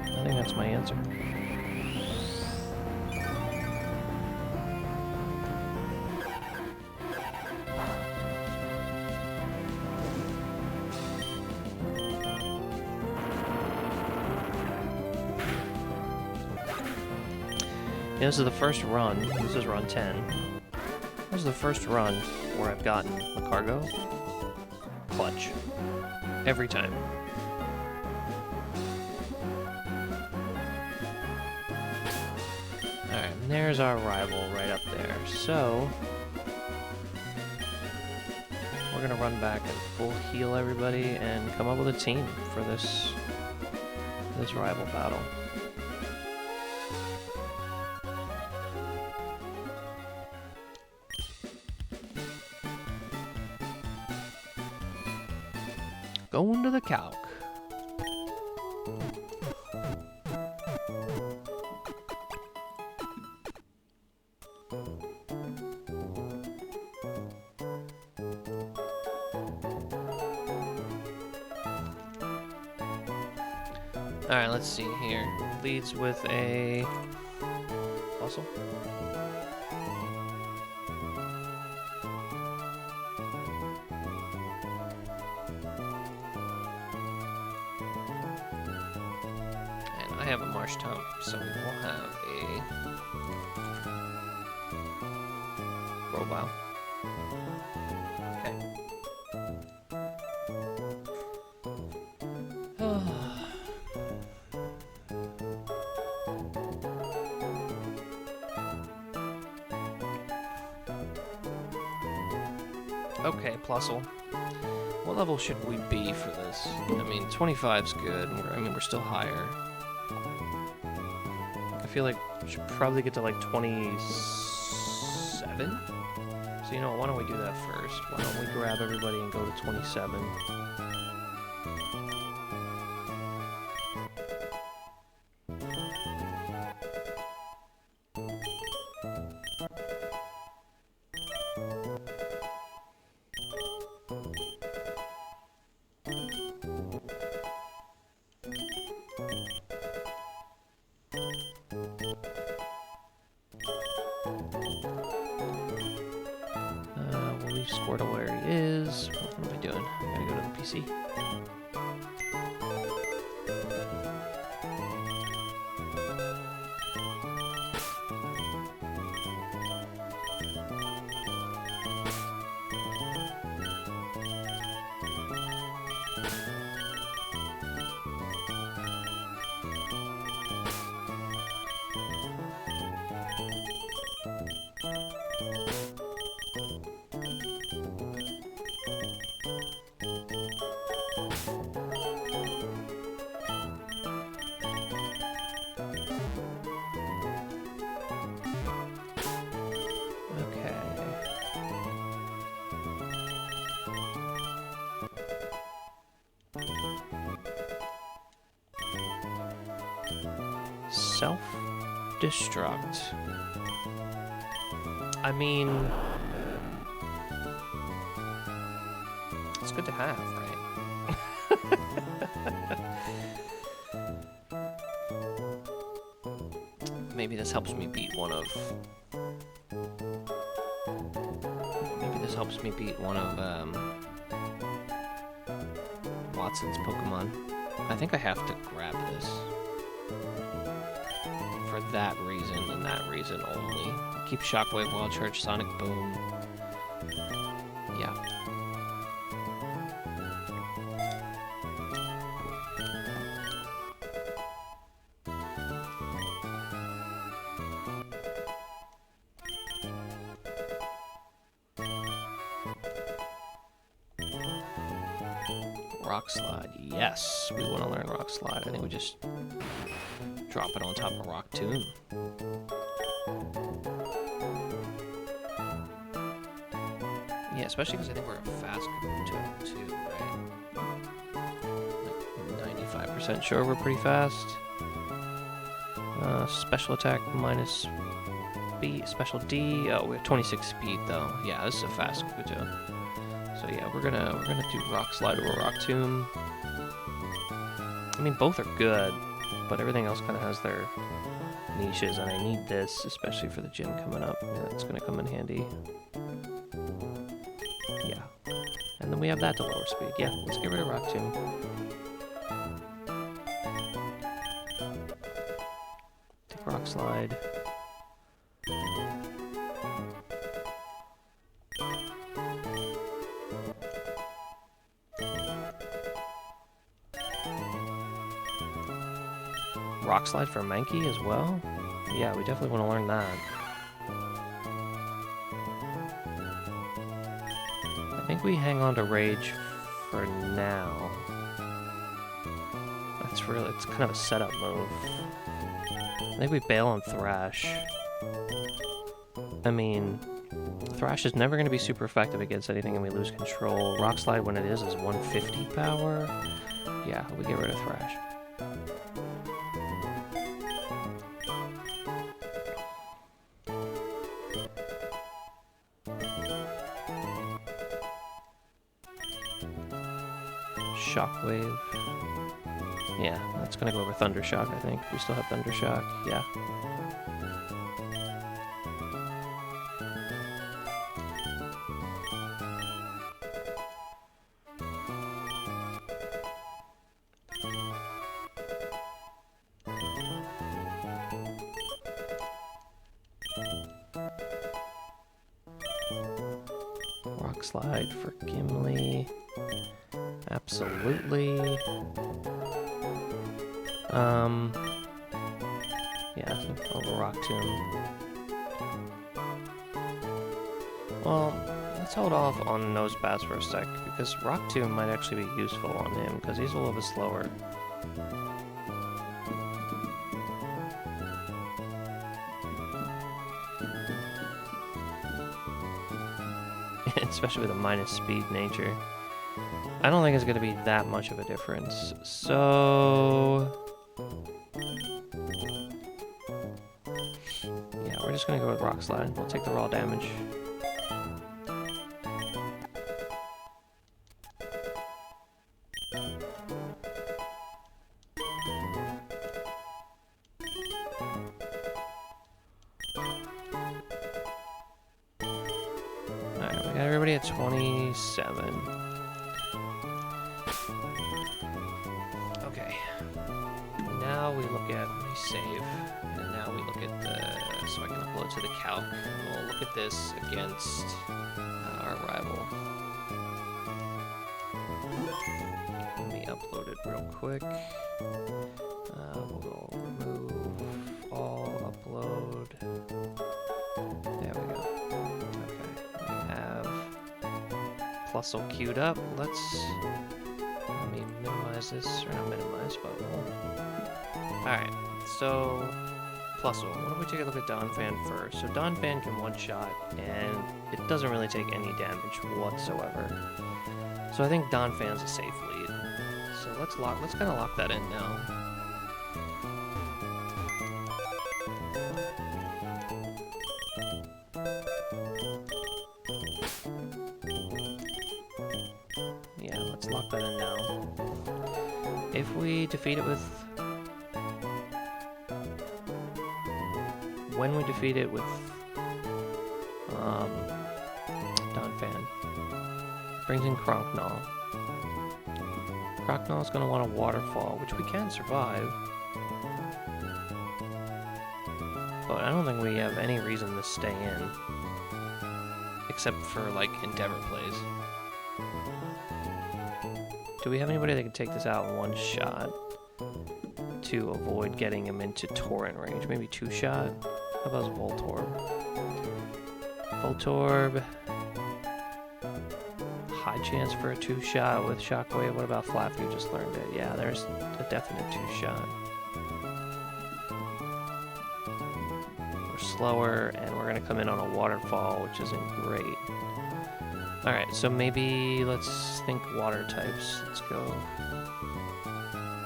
I think that's my answer. Yeah, this is the first run. This is run 10. This is the first run where I've gotten the cargo clutch. Every time. Alright, and there's our rival right up there. So, we're gonna run back and full heal everybody and come up with a team for this rival battle. Going to the calc. Alright, let's see here. Leads with a puzzle. And I have a marsh tump, so we will have a robot. Okay. Okay, Plusle. What level should we be for this? I mean, 25's good. We're still higher. I feel like we should probably get to like 27? So you know what, why don't we do that first? Why don't we grab everybody and go to 27? We'll leave Squirtle where he is. What am I doing? I gotta go to the PC. Self-destruct. I mean, it's good to have, right? Maybe this helps me beat one of this helps me beat one of Watson's Pokemon. I think I have to grab this. For that reason and that reason only. Keep Shockwave, Wild Charge, Sonic Boom. Yeah. Rock Slide, yes, we want to learn Rock Slide. I think we just drop it on top of Rock Tomb. Yeah, especially because I think we're a fast Tomb too, right? Like 95% sure we're pretty fast. Special attack minus B, special D. Oh, we have 26 speed though. Yeah, this is a fast Kabuto. So yeah, we're gonna do Rock Slide or Rock Tomb. I mean, both are good, but everything else kind of has their niches, and I need this, especially for the gym coming up. Yeah, it's gonna come in handy. Yeah, and then we have that to lower speed. Yeah, let's get rid of Rock Tomb. Take Rock Slide. Rock Slide for Mankey as well? Yeah, we definitely want to learn that. I think we hang on to Rage for now. It's kind of a setup move. I think we bail on Thrash. I mean, Thrash is never going to be super effective against anything and we lose control. Rock Slide, when it is 150 power. Yeah, we get rid of Thrash. Shockwave. Yeah, that's gonna go over Thundershock, I think. We still have Thundershock, yeah. Rock Slide for Gimli. Absolutely. Yeah, over Rock Tomb. Well, let's hold off on Nosebats for a sec, because Rock Tomb might actually be useful on him, because he's a little bit slower. Especially with a minus speed nature. I don't think it's going to be that much of a difference. So... yeah, we're just going to go with Rock Slide. We'll take the raw damage. Alright, we got everybody at 27. Now we look at my save, and now we look at the, so I can upload to the calc, and we'll look at this against our rival. Let me upload it real quick. We'll go remove all, upload. There we go. Okay, we have Plusle queued up. Let me minimize this, or not minimize, but we'll... Alright, so Plusle. Why don't we take a look at Donphan first? So Donphan can one-shot, and it doesn't really take any damage whatsoever. So I think Donphan's a safe lead. So let's kind of lock that in now. Yeah, let's lock that in now. If we defeat it with... when we defeat it with Donphan, Donphan. Brings in Cronknall. Cronknall's gonna want a waterfall, which we can survive. But I don't think we have any reason to stay in. Except for, like, Endeavor plays. Do we have anybody that can take this out in one shot to avoid getting him into torrent range? Maybe 2-shot? How about Voltorb? Voltorb. High chance for a 2-shot with Shockwave. What about Flap? You just learned it. Yeah, there's a definite 2-shot. We're slower, and we're going to come in on a waterfall, which isn't great. Alright, so maybe let's think water types. Let's go.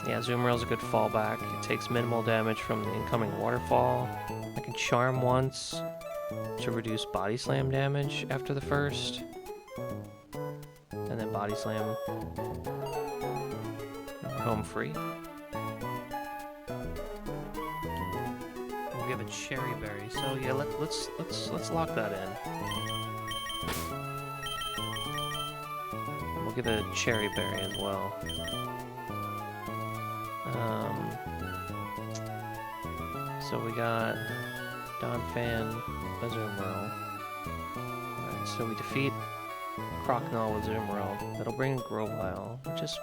Yeah, Zoomerill's a good fallback. It takes minimal damage from the incoming waterfall. I can Charm once to reduce Body Slam damage after the first. And then Body Slam. We're home free. We'll give it Cherry Berry. So yeah, let's lock that in. We'll give it a Cherry Berry as well. So we got Donphan, Azumarill. Alright, so we defeat Croconaw with Azumarill. That'll bring in Grovyle, which is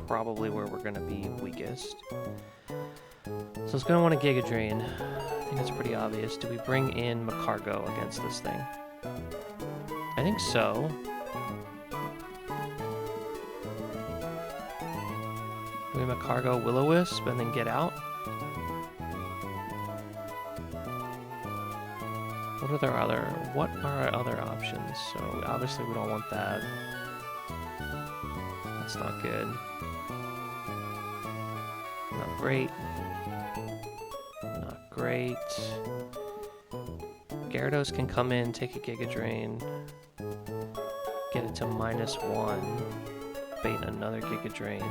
probably where we're going to be weakest. So it's going to want a Giga Drain. I think it's pretty obvious. Do we bring in Macargo against this thing? I think so. Do we Macargo Will-O-Wisp and then get out? What are our other options? So obviously we don't want that. That's not good. Not great. Not great. Gyarados can come in, take a Giga Drain, get it to -1, bait another Giga Drain.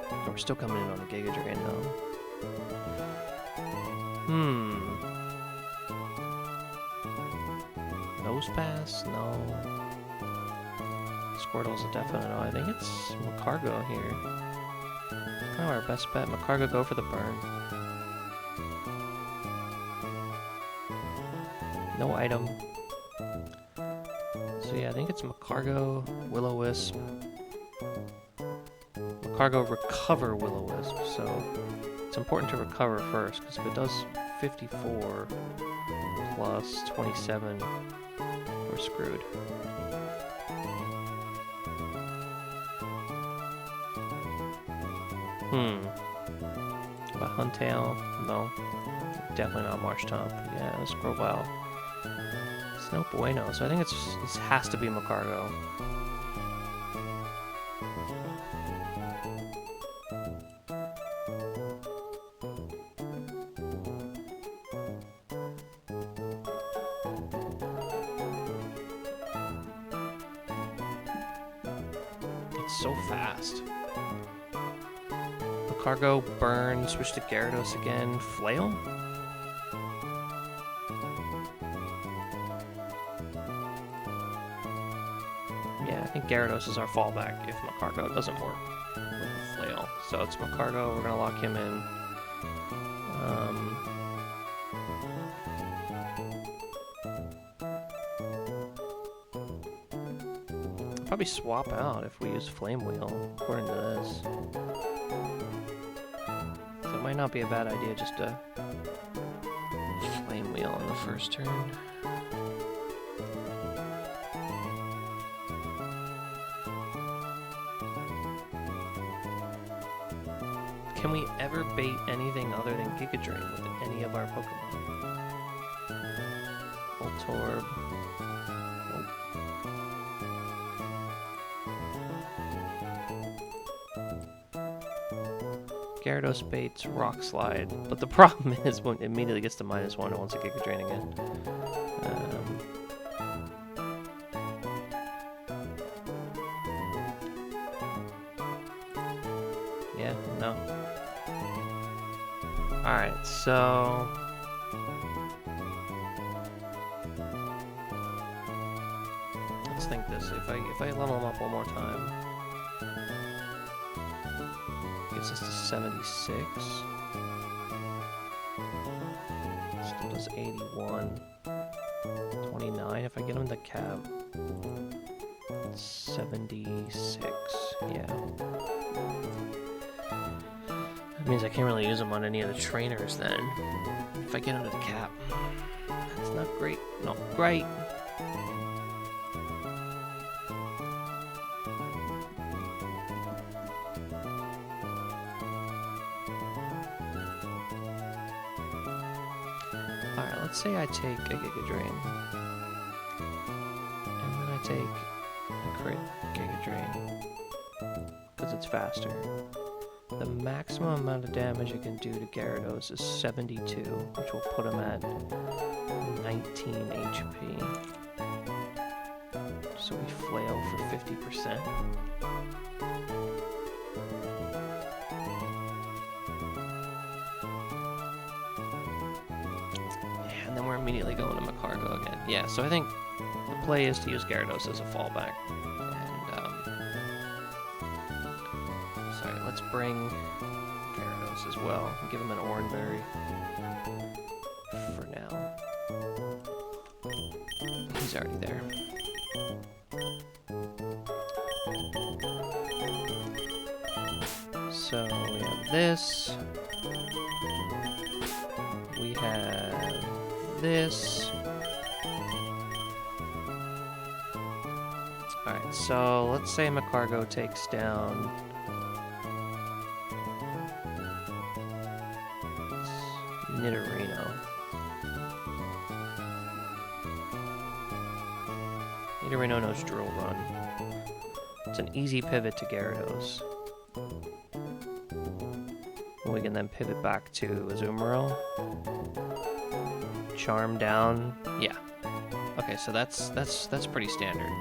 Oh, we're still coming in on a Giga Drain though. Nose Pass? No. Squirtle's a definite no. I think it's Macargo here. Kind of our best bet. Macargo, go for the burn. No item. So yeah, I think it's Macargo, Will-O-Wisp. Macargo, recover Will-O-Wisp. So it's important to recover first, because if it does 54 plus 27, we're screwed. About Huntail? No. Definitely not Marshtomp. Yeah, it's Grovyle. It's no bueno. So I think this has to be Macargo. It's so fast. Macargo, burn, switch to Gyarados again, Flail? Yeah, I think Gyarados is our fallback if Macargo doesn't work with the Flail. So it's Macargo, we're gonna lock him in. Probably swap out if we use Flame Wheel, according to this. So it might not be a bad idea just to Flame Wheel on the first turn. Can we ever bait anything other than Giga Drain with any of our Pokemon? Voltorb. Nope. Gyarados baits Rock Slide, but the problem is when it immediately gets to -1, it wants a Giga Drain again. Yeah, no. Alright, so let's think this. If I level him up one more time, gets us to 76. Still does 81. 29. If I get him the cap, 76. Yeah. That means I can't really use him on any of the trainers then. If I get him to the cap. That's not great. Not great. Alright, let's say I take a Giga Drain. And then I take a crit Giga Drain. Because it's faster. The maximum amount of damage it can do to Gyarados is 72, which will put him at 19 HP. So we flail for 50%. Yeah, and then we're immediately going to Macargo again. Yeah, so I think the play is to use Gyarados as a fallback. Sorry, let's bring Gyarados as well and give him an Oranberry for now. He's already there. So we have this. We have this. Alright, so let's say Macargo takes down Nidorino. Nidorino knows Drill Run. It's an easy pivot to Gyarados. We can then pivot back to Azumarill. Charm down. Yeah. Okay, so that's pretty standard.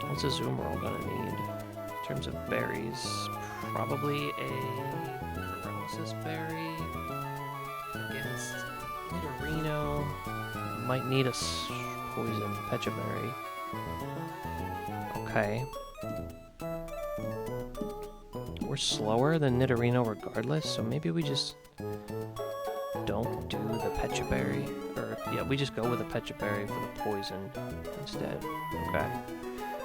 What's Azumarill gonna need in terms of berries? Probably a paralysis berry against Nidorino. Might need a poison Pecha berry. Okay. We're slower than Nidorino regardless, so maybe we just don't do the Pecha berry. Or, yeah, we just go with the Pecha berry for the poison instead. Okay.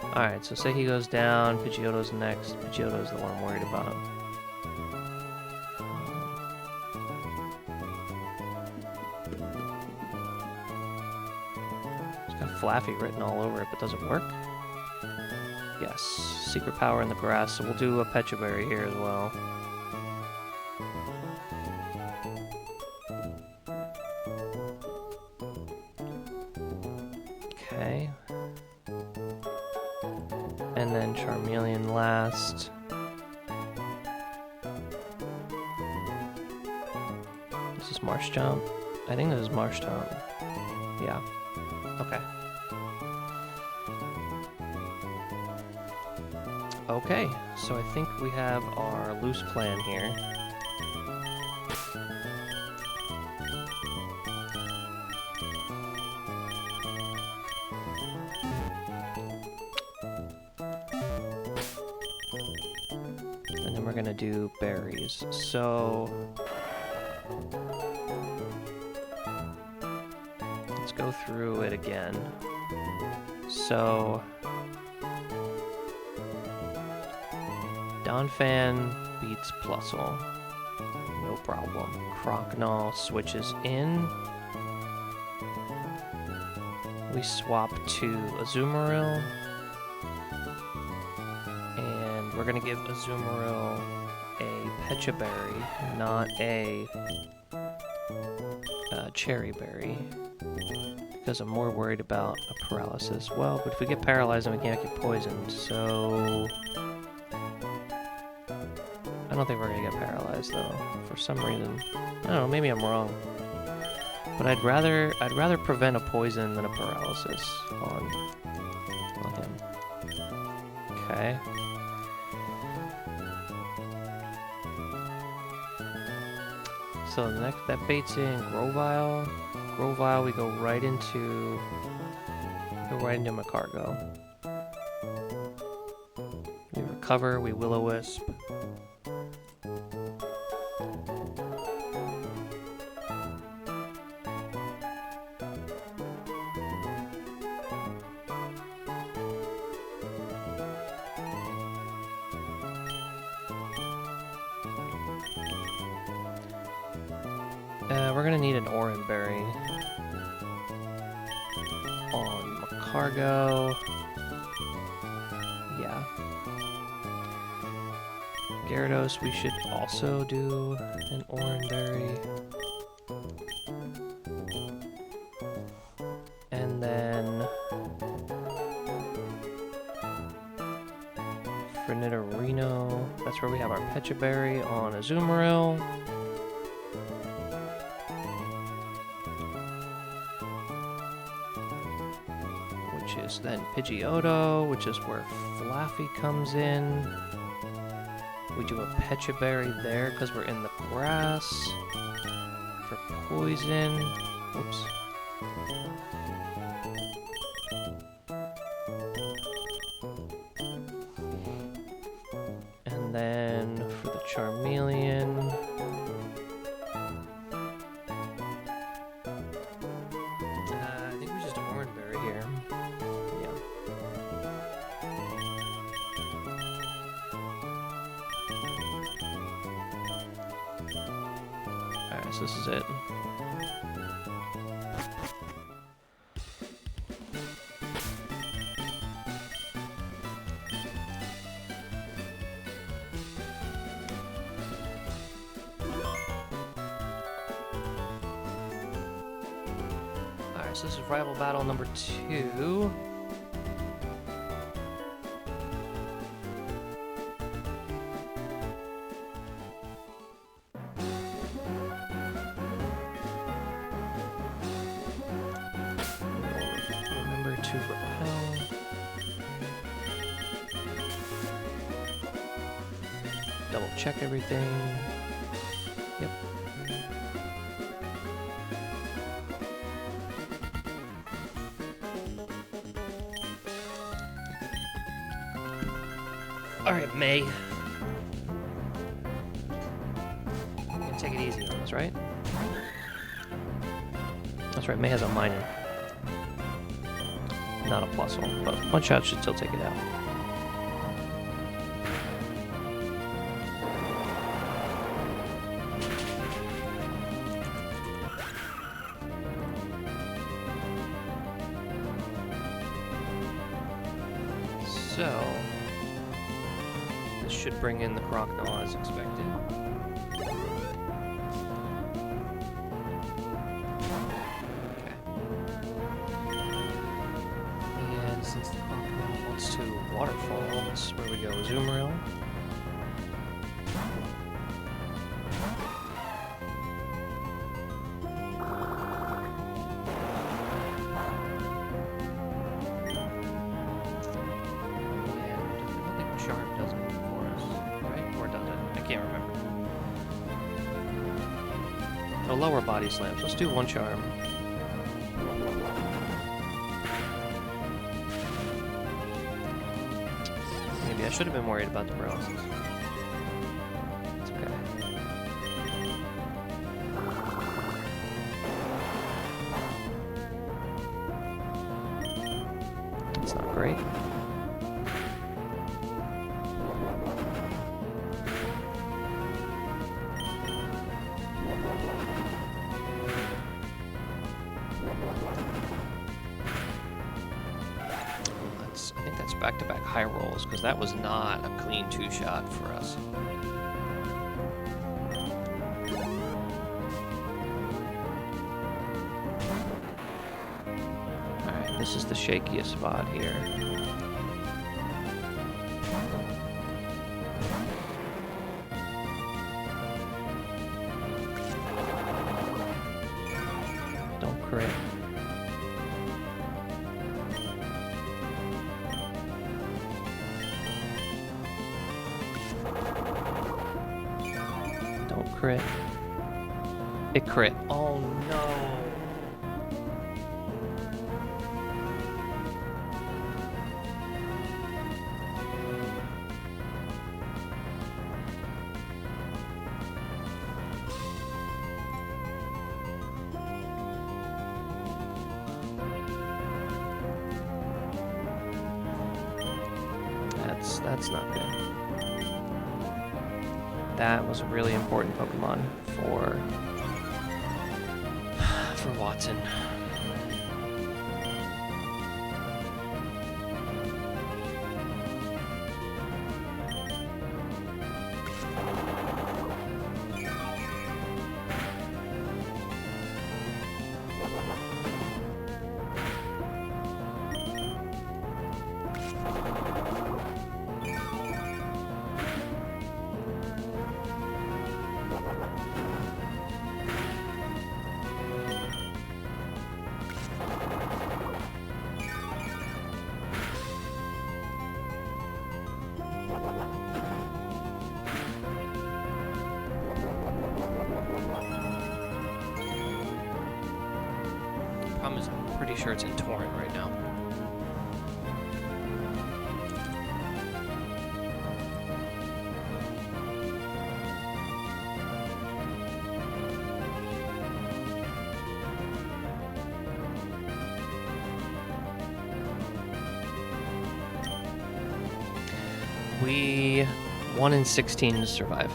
Alright, so say he goes down, Pidgeotto's next. Pidgeotto's the one I'm worried about. It's got Flaffy written all over it, but does it work? Yes, secret power in the grass, so we'll do a Pecha berry here as well. Okay. And then Charmeleon last. This is Marshtomp. I think this is Marshtomp. Yeah. Okay. Okay, so I think we have our loose plan here. And then we're gonna do berries. So let's go through it again. So Donphan beats Plusle. No problem. Croconaw switches in. We swap to Azumarill. And we're going to give Azumarill a Pecha berry, not a Cherry berry. Because I'm more worried about a paralysis. Well, but if we get paralyzed, then we can't get poisoned, so I don't think we're gonna get paralyzed though, for some reason. I don't know, maybe I'm wrong. But I'd rather prevent a poison than a paralysis on him. Okay. So the next that baits in Grovile. Grovile, we go right into my cargo. We recover. We Will-O-Wisp. We're gonna need an Orange Berry on Cargo. Yeah. Gyarados, we should also do an Orange Berry. And then for Nidorino, that's where we have our Pecha Berry on Azumarill. Which is then Pidgeotto, which is where Flaffy comes in. We do a Pecha Berry there because we're in the grass. For poison. Whoops. And then for the Charmeleon. I think we just do Orange Berry here. Yeah. Alright, so this is it. Alright, so this is rival battle number 2. Remember to repel. Double check everything. Yep. Alright, May. You're gonna take it easy on us, right? That's right, May has a minor. Not a plus one, but one shot should still take it out. So, this should bring in the Crocodile as expected. Okay. And since the Crocodile wants to waterfall, this is where we go. Azumarill. Charm does it for us, right? Or does it? I can't remember. Oh, lower body slams. Let's do one charm. Maybe I should have been worried about the paralysis. It's okay. It's not great. I think that's back-to-back high rolls, because that was not a clean two-shot for us. Alright, this is the shakiest spot here. Don't crit. Crit. It crit. Oh no. That's not good. That was a really important Pokemon for Watson. Problem is, I'm pretty sure it's in Torrent right now. We 1 in 16 to survive.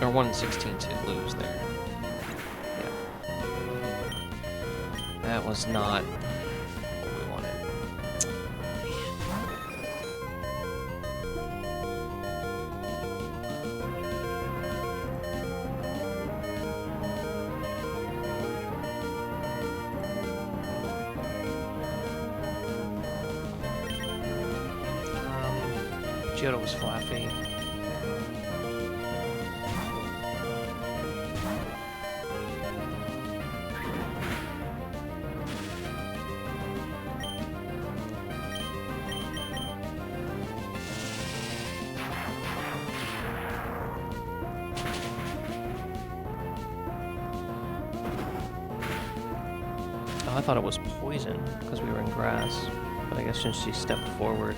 Or 1 in 16 to lose there. Yeah. That was not what we wanted. Johto was fluffy. Oh, I thought it was poison because we were in grass, but I guess since she stepped forward.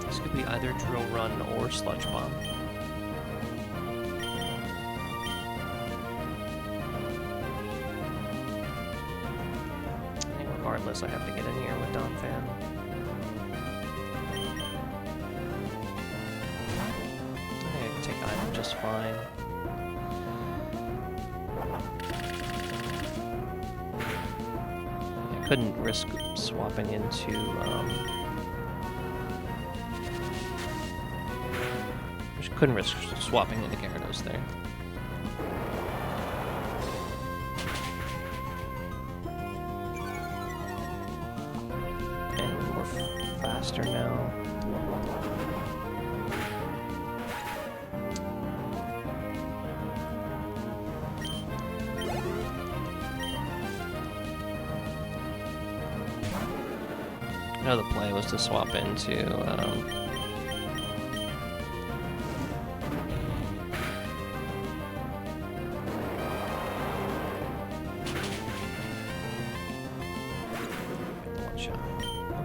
This could be either Drill Run or Sludge Bomb. I think regardless, I have to get in here with Donphan. I think I can take item just fine. I couldn't risk swapping into couldn't risk swapping into Gyarados there. And we're faster now. I know the play was to swap into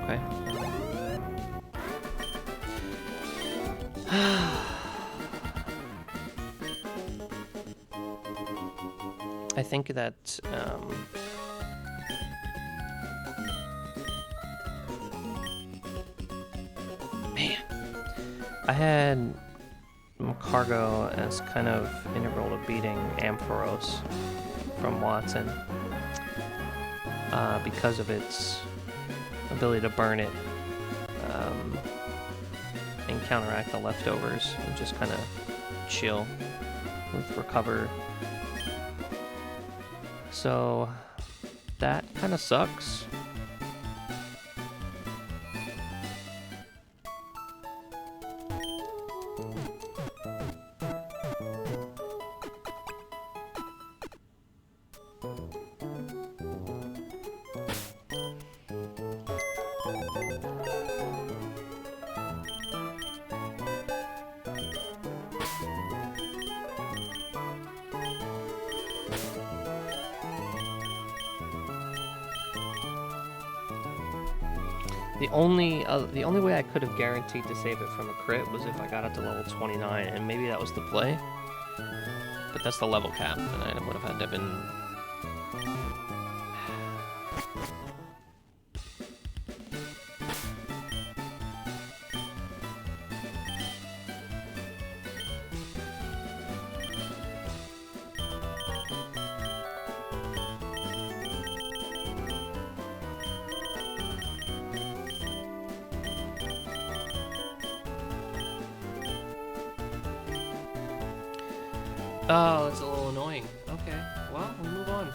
okay. I think that man, I had Cargo as kind of integral to beating Ampharos from Watson because of its ability to burn it and counteract the leftovers and just kind of chill with recover So that kind of sucks. The only way I could have guaranteed to save it from a crit was if I got it to level 29, and maybe that was the play. But that's the level cap, and I would have had to have been... Oh, that's a little annoying. Okay, well, we'll move on.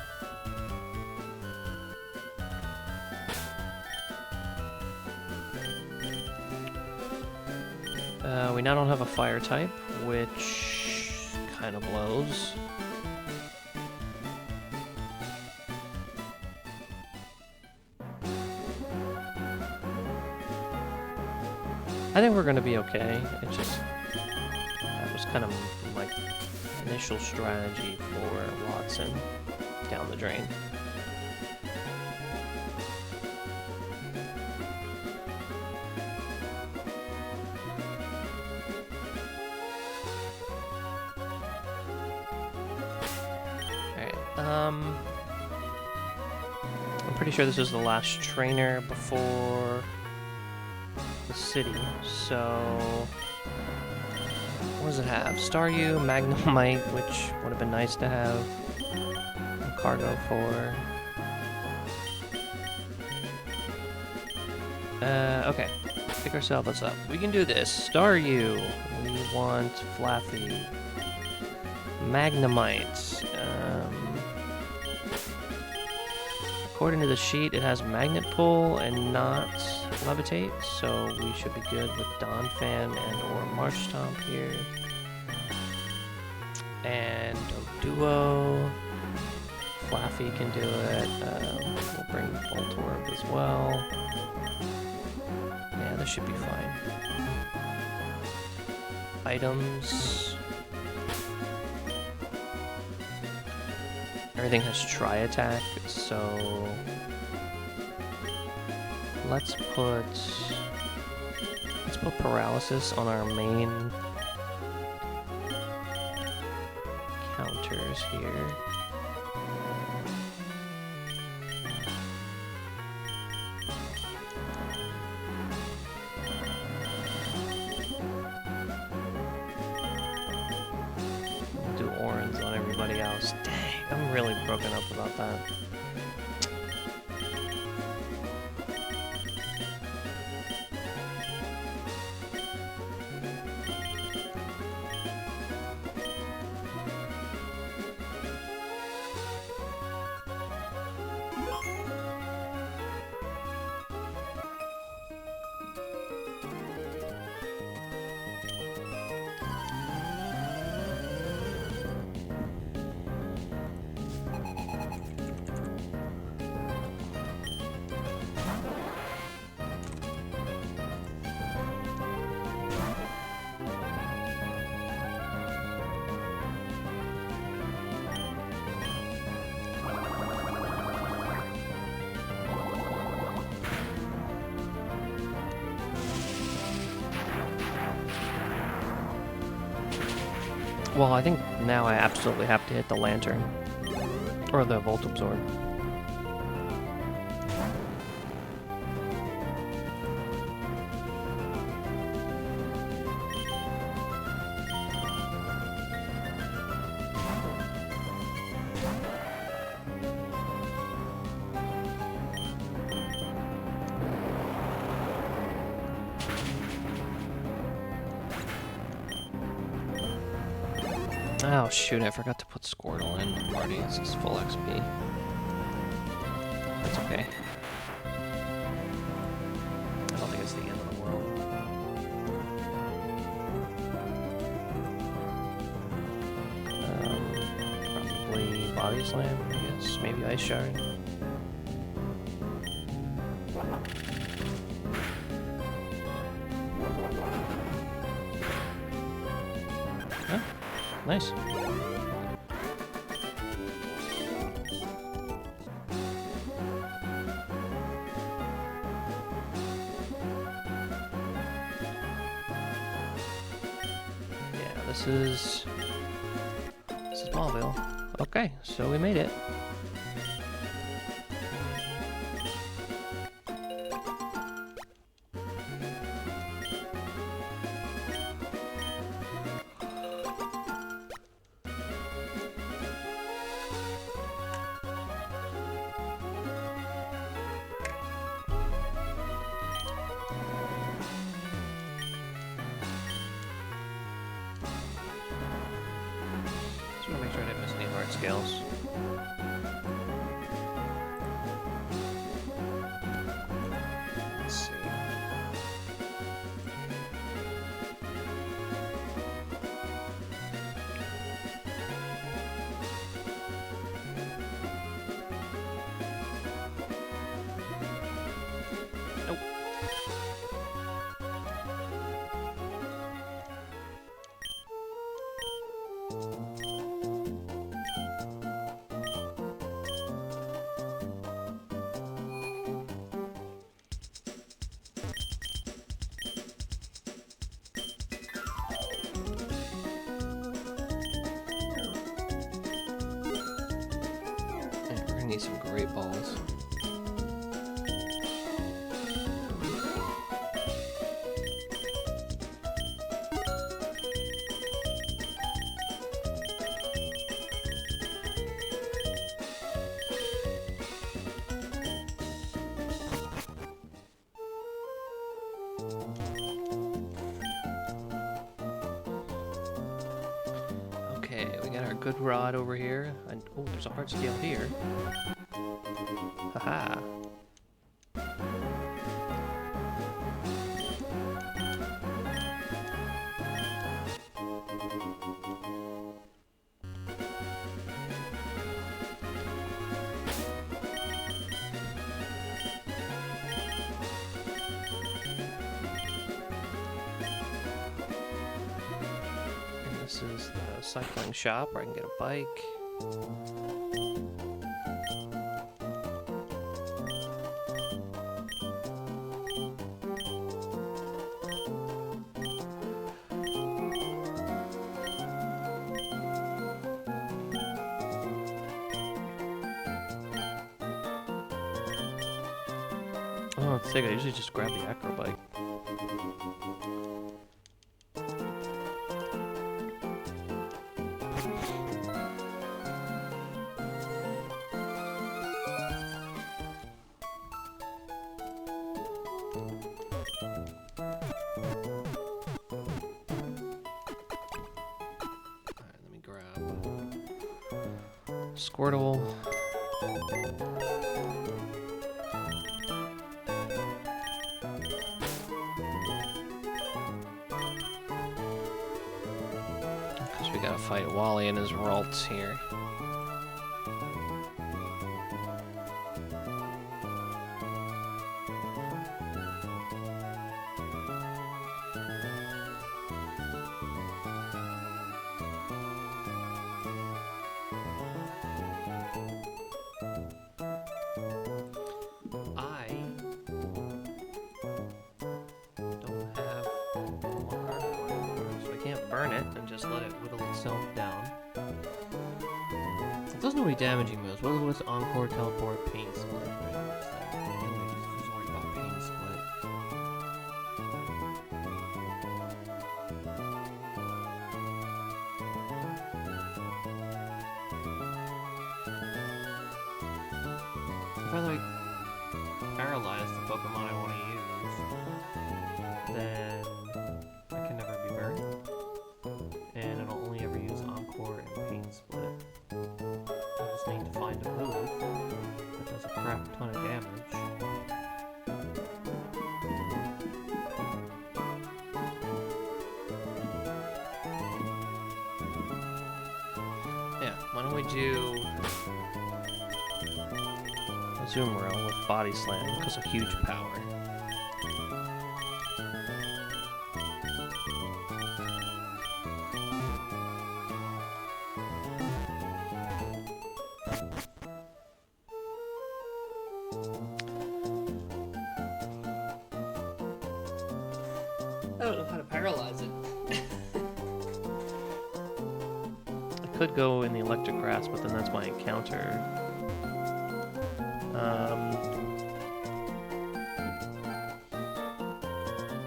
We now don't have a fire type, which kind of blows. I think we're gonna be okay. It just, that was kind of my initial strategy for Watson down the drain. Alright, I'm pretty sure this is the last trainer before the city, so what does it have? Staryu, Magnemite, which would have been nice to have a cargo for. Okay. Pick ourselves up. We can do this. Staryu. We want Flaffy. Magnemite. According to the sheet, it has Magnet Pull and not Levitate, so we should be good with Donphan and or Marsh Stomp here. And Duo. Flaffy can do it. We'll bring Voltorb as well. Yeah, this should be fine. Items. Everything has Tri-Attack, so let's put Paralysis on our main counters here. We'll do orange on everybody else. Dang, I'm really broken up about that. Well, I think now I absolutely have to hit the Lantern. Or the Volt Absorb. Oh shoot, I forgot to put Squirtle in the party. This is full XP. That's okay. I don't think it's the end of the world. Probably body slam, I guess. Maybe ice shard. Huh? Nice. This is Smallville. Okay, so we made it. Just want to make sure I didn't miss any hard scales. Let's see. Nope. And we're gonna need some great balls. Okay, we got our good rod over here. And oh, there's a hard scale here. Haha. This is the cycling shop where I can get a bike. Oh, it's sick. I usually just grab the acro bike. Squirtle. Because we gotta fight Wally and his Ralts here. Burn it and just let it whittle itself down. It doesn't know any damaging moves. What was Encore, Teleport, Pain Split? Right? Just worry about Pain Split. If I like paralyze the Pokemon I want to use, then I can never be burned. And it'll only ever use Encore and Pain Split. I just need to find a move that does a crap ton of damage. Yeah, why don't we do a zoom roll with body slam because of huge power. I don't know how to paralyze it. I could go in the electric grasp, but then that's my encounter.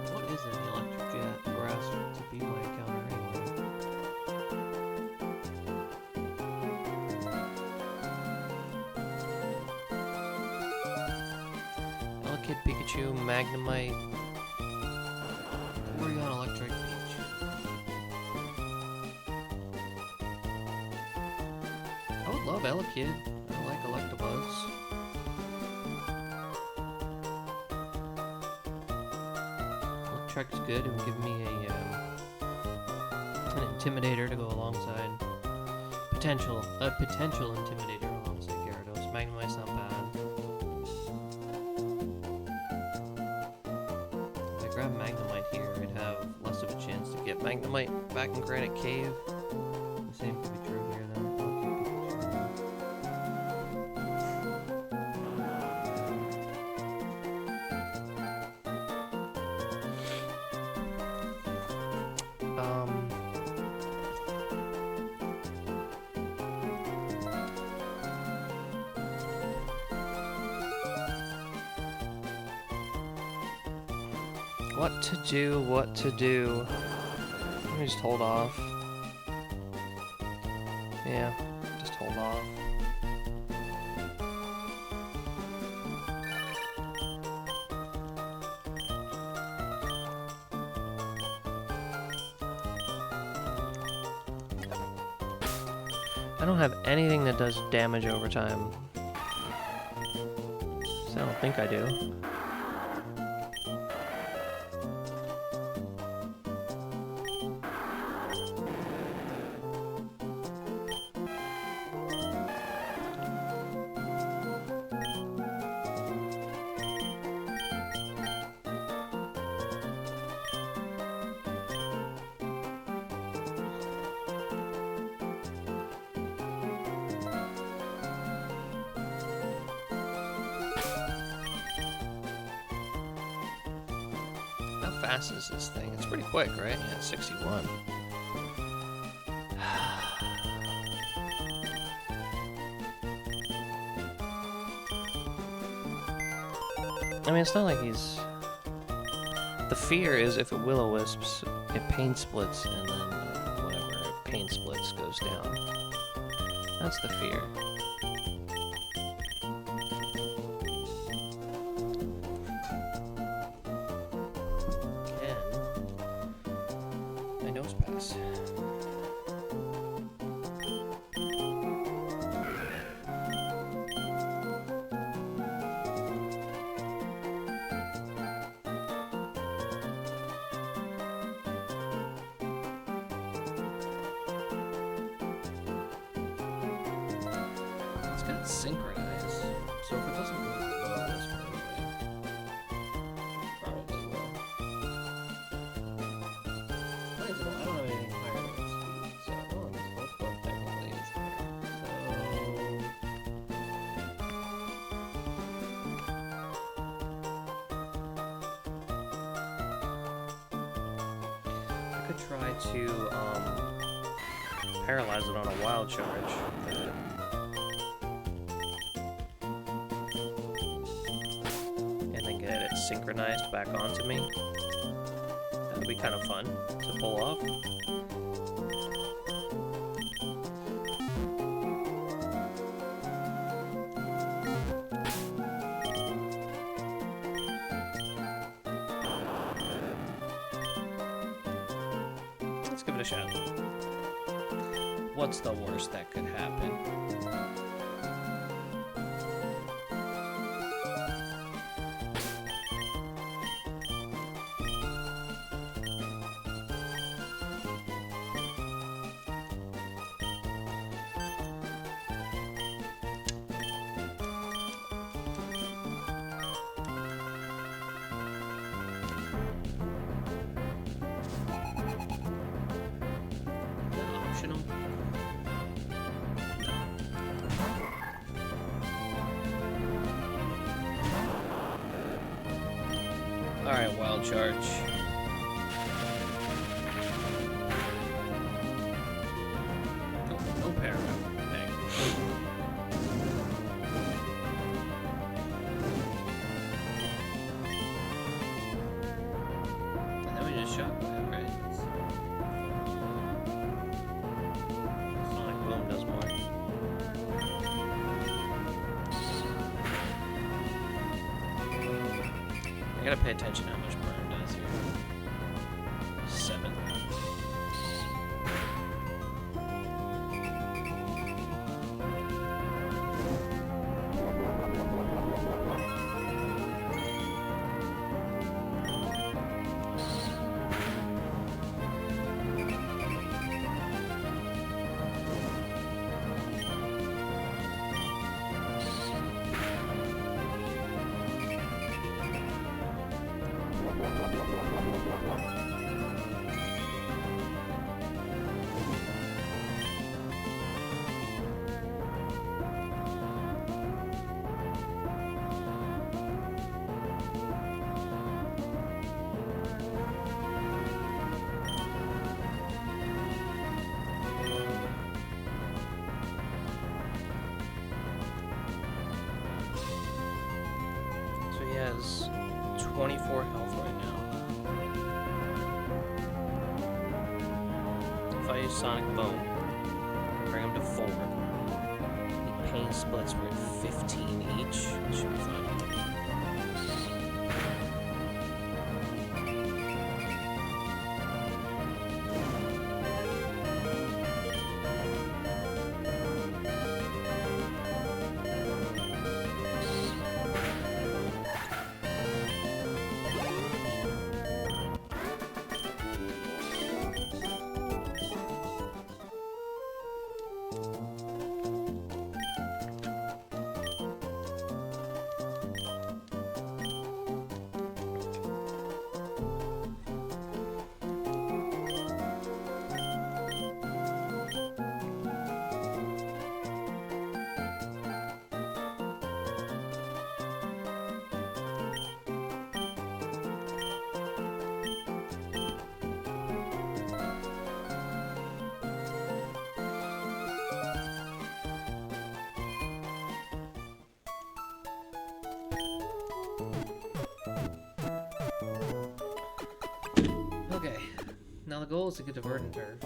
What is an electric jet grasp to be my encounter anyway? Delicate Pikachu, Magnemite. Porygon Electric Beach. I would love Elekid. I like Electabuzz. Electrek's good. It would give me an Intimidator to go alongside. A potential Intimidator alongside Gyarados. Magnemite's not bad. If I grab Magnemite here, I'd have less of a chance to get Magnemite back in Granite Cave. The same could be true here, though. What to do? Let me just hold off. Yeah, just hold off. I don't have anything that does damage over time. So I don't think I do. How fast is this thing? It's pretty quick, right? Yeah, 61. I mean, it's not like he's... The fear is if it Will-O-Wisps, it pain splits, and then whatever it pain splits goes down. That's the fear. My nose pass. It's got synchronize, so if it doesn't go well, this probably will. I don't have anything higher than speed, so oh, this both technically is higher. I could try to paralyze it on a wild charge. And then get it synchronized back onto me. That would be kind of fun to pull off. Let's give it a shot. What's the worst that could happen? optional? Alright, wild charge. No parry. Dang. And then we just shockwave, right? Sonic Boom does more. I gotta pay attention how much burn does here. 7. So he has 24 health right now. If I use Sonic Boom, bring him to 4. He pain splits for 15 each. It should be fine. Okay, now the goal is to get to Verdanturf.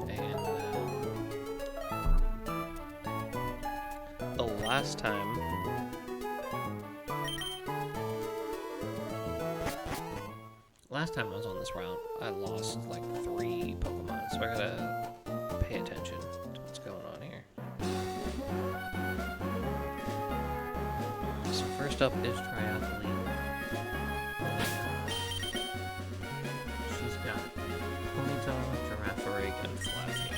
And the last time I was on this route, I lost like 3 Pokemon, so I gotta pay attention to what's going on here. So first up is Triathlete. She's got Ponyta, Girafarig, and Flaffy.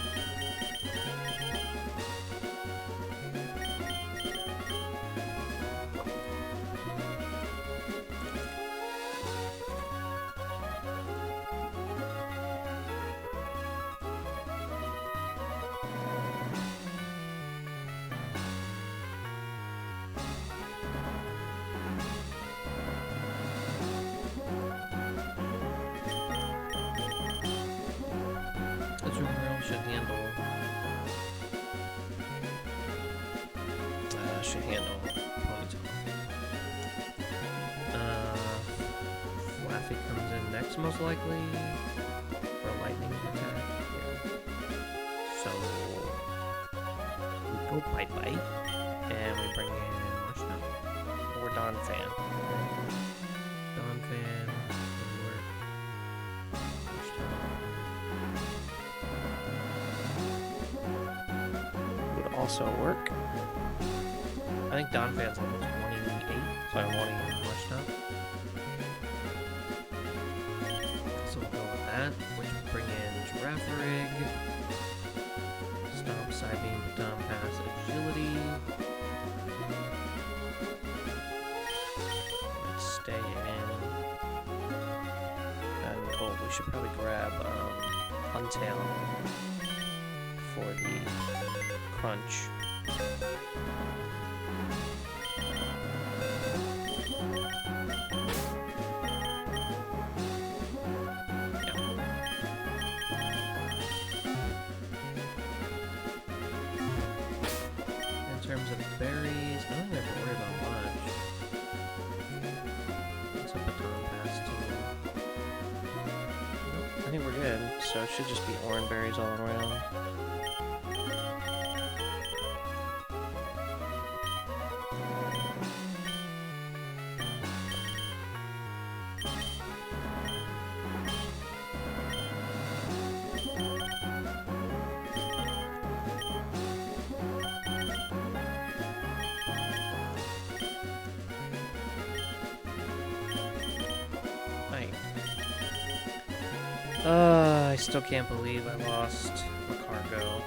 Should handle Ponyta. Flaffy comes in next, most likely, for a lightning attack. Yeah. So we go Bite, and we bring in Marshmallow. Or Donphan. Donphan Would also work. I think Donphan's level 28, so I want to use Marshmallow. So we'll go with that, which will bring in Girafarig, Stomp, Psybeam, Baton Pass, Agility. Let's stay in. And Oh, we should probably grab Untail for the crunch. In terms of berries, I don't have to worry about much. What's a baton pass to? I think we're good. So it should just be orange berries all around. I still can't believe I lost my cargo.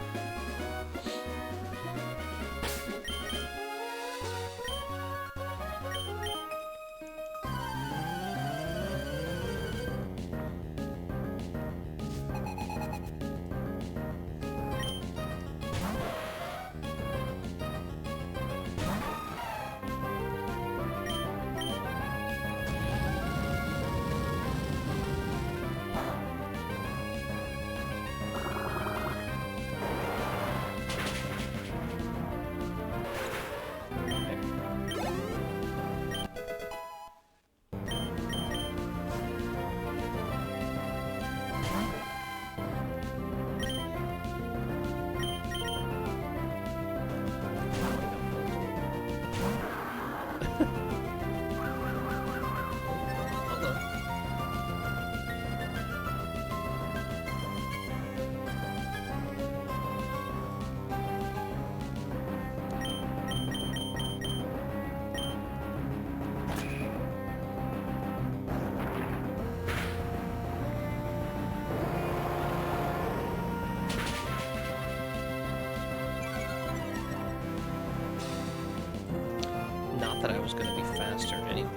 Not that I was going to be faster anyway.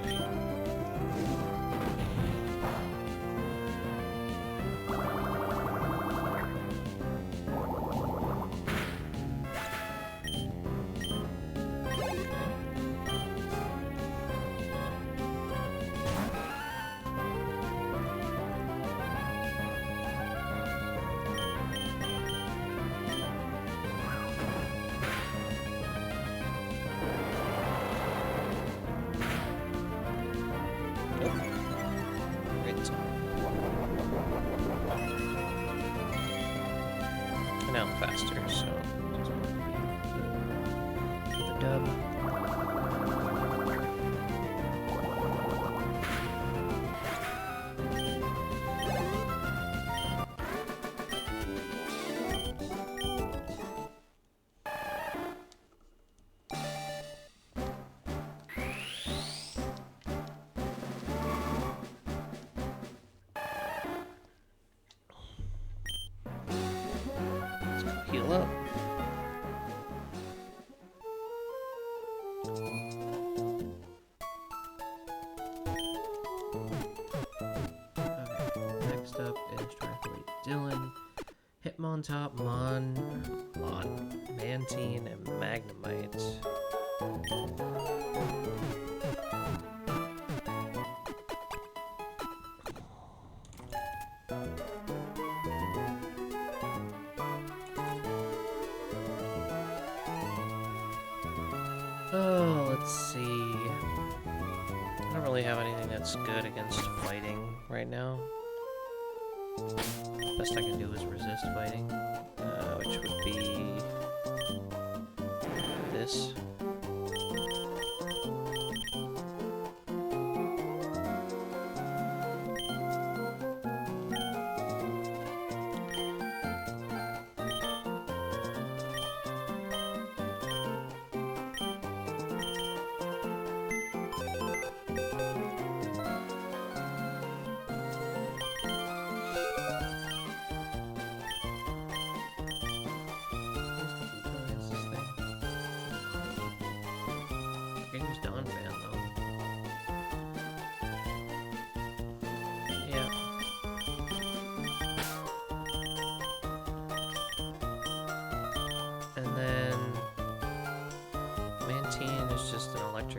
Now I'm faster, so just want to be the dub. Heal up. Okay, next up is Triathlete Dylan, Hitmontop, Mantine, and Magnemite. Oh, let's see. I don't really have anything that's good against fighting right now. Best I can do is resist fighting, which would be this.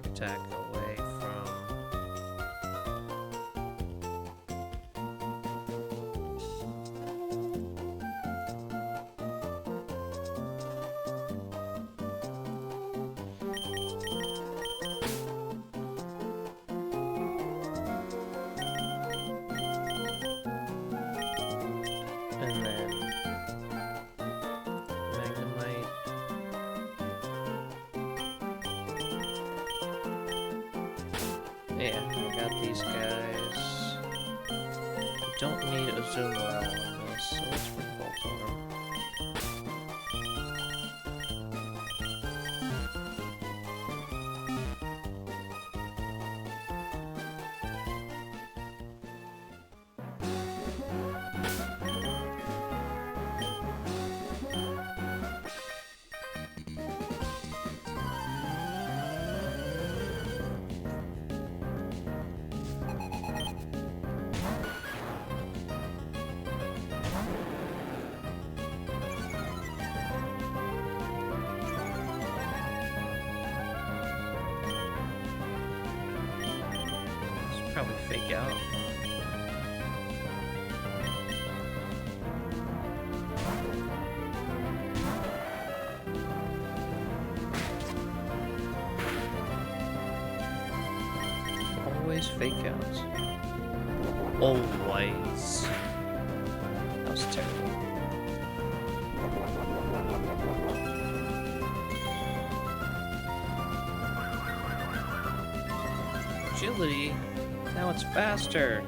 electric attack away from... And then Magnemite. Yeah, I got these guys. Don't need a zoom roll on this, so let's revolt on them. Probably fake out. Always fake outs. Always. That was terrible. Agility. Now it's faster.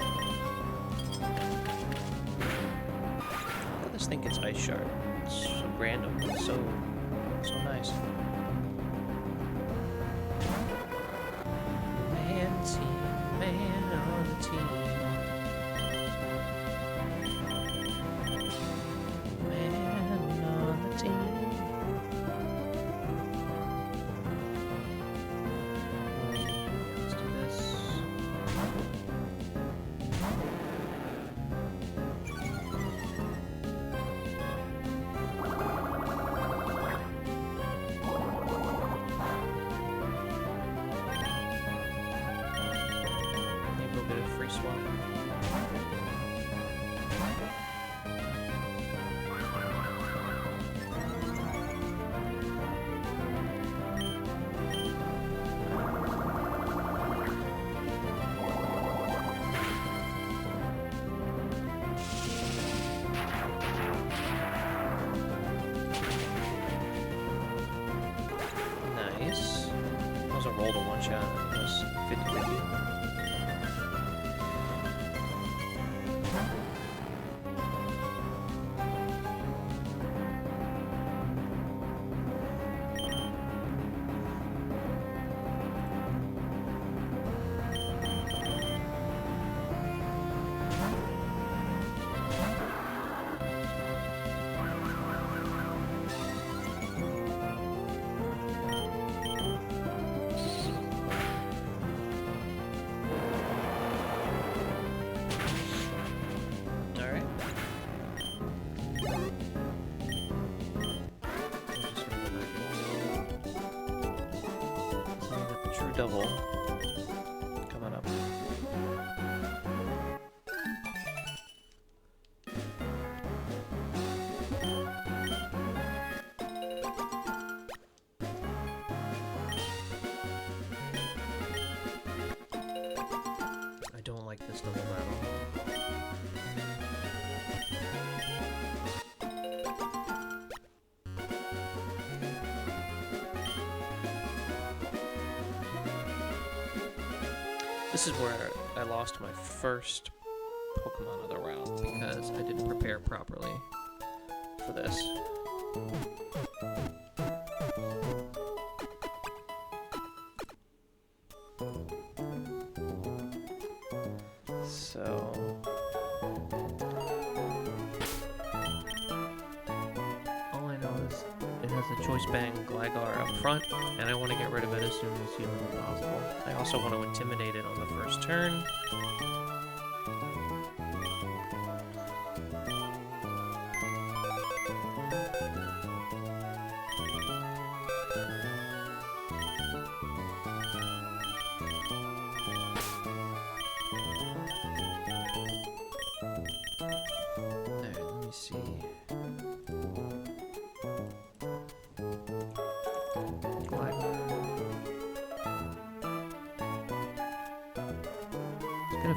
This thing gets ice shard. It's so random. It's so nice. Man on the team. Man on the team. Let's do this. Free swap. Nice. That was a roll to one shot. It was 50-50. Double coming up. I don't like this double battle. This is where I lost my first Pokemon of the round because I didn't prepare properly for this. So... all I know is it has a Choice Bang Gligar up front, and I want to get rid of it as soon as humanly possible. I also want to intimidate it on the first turn.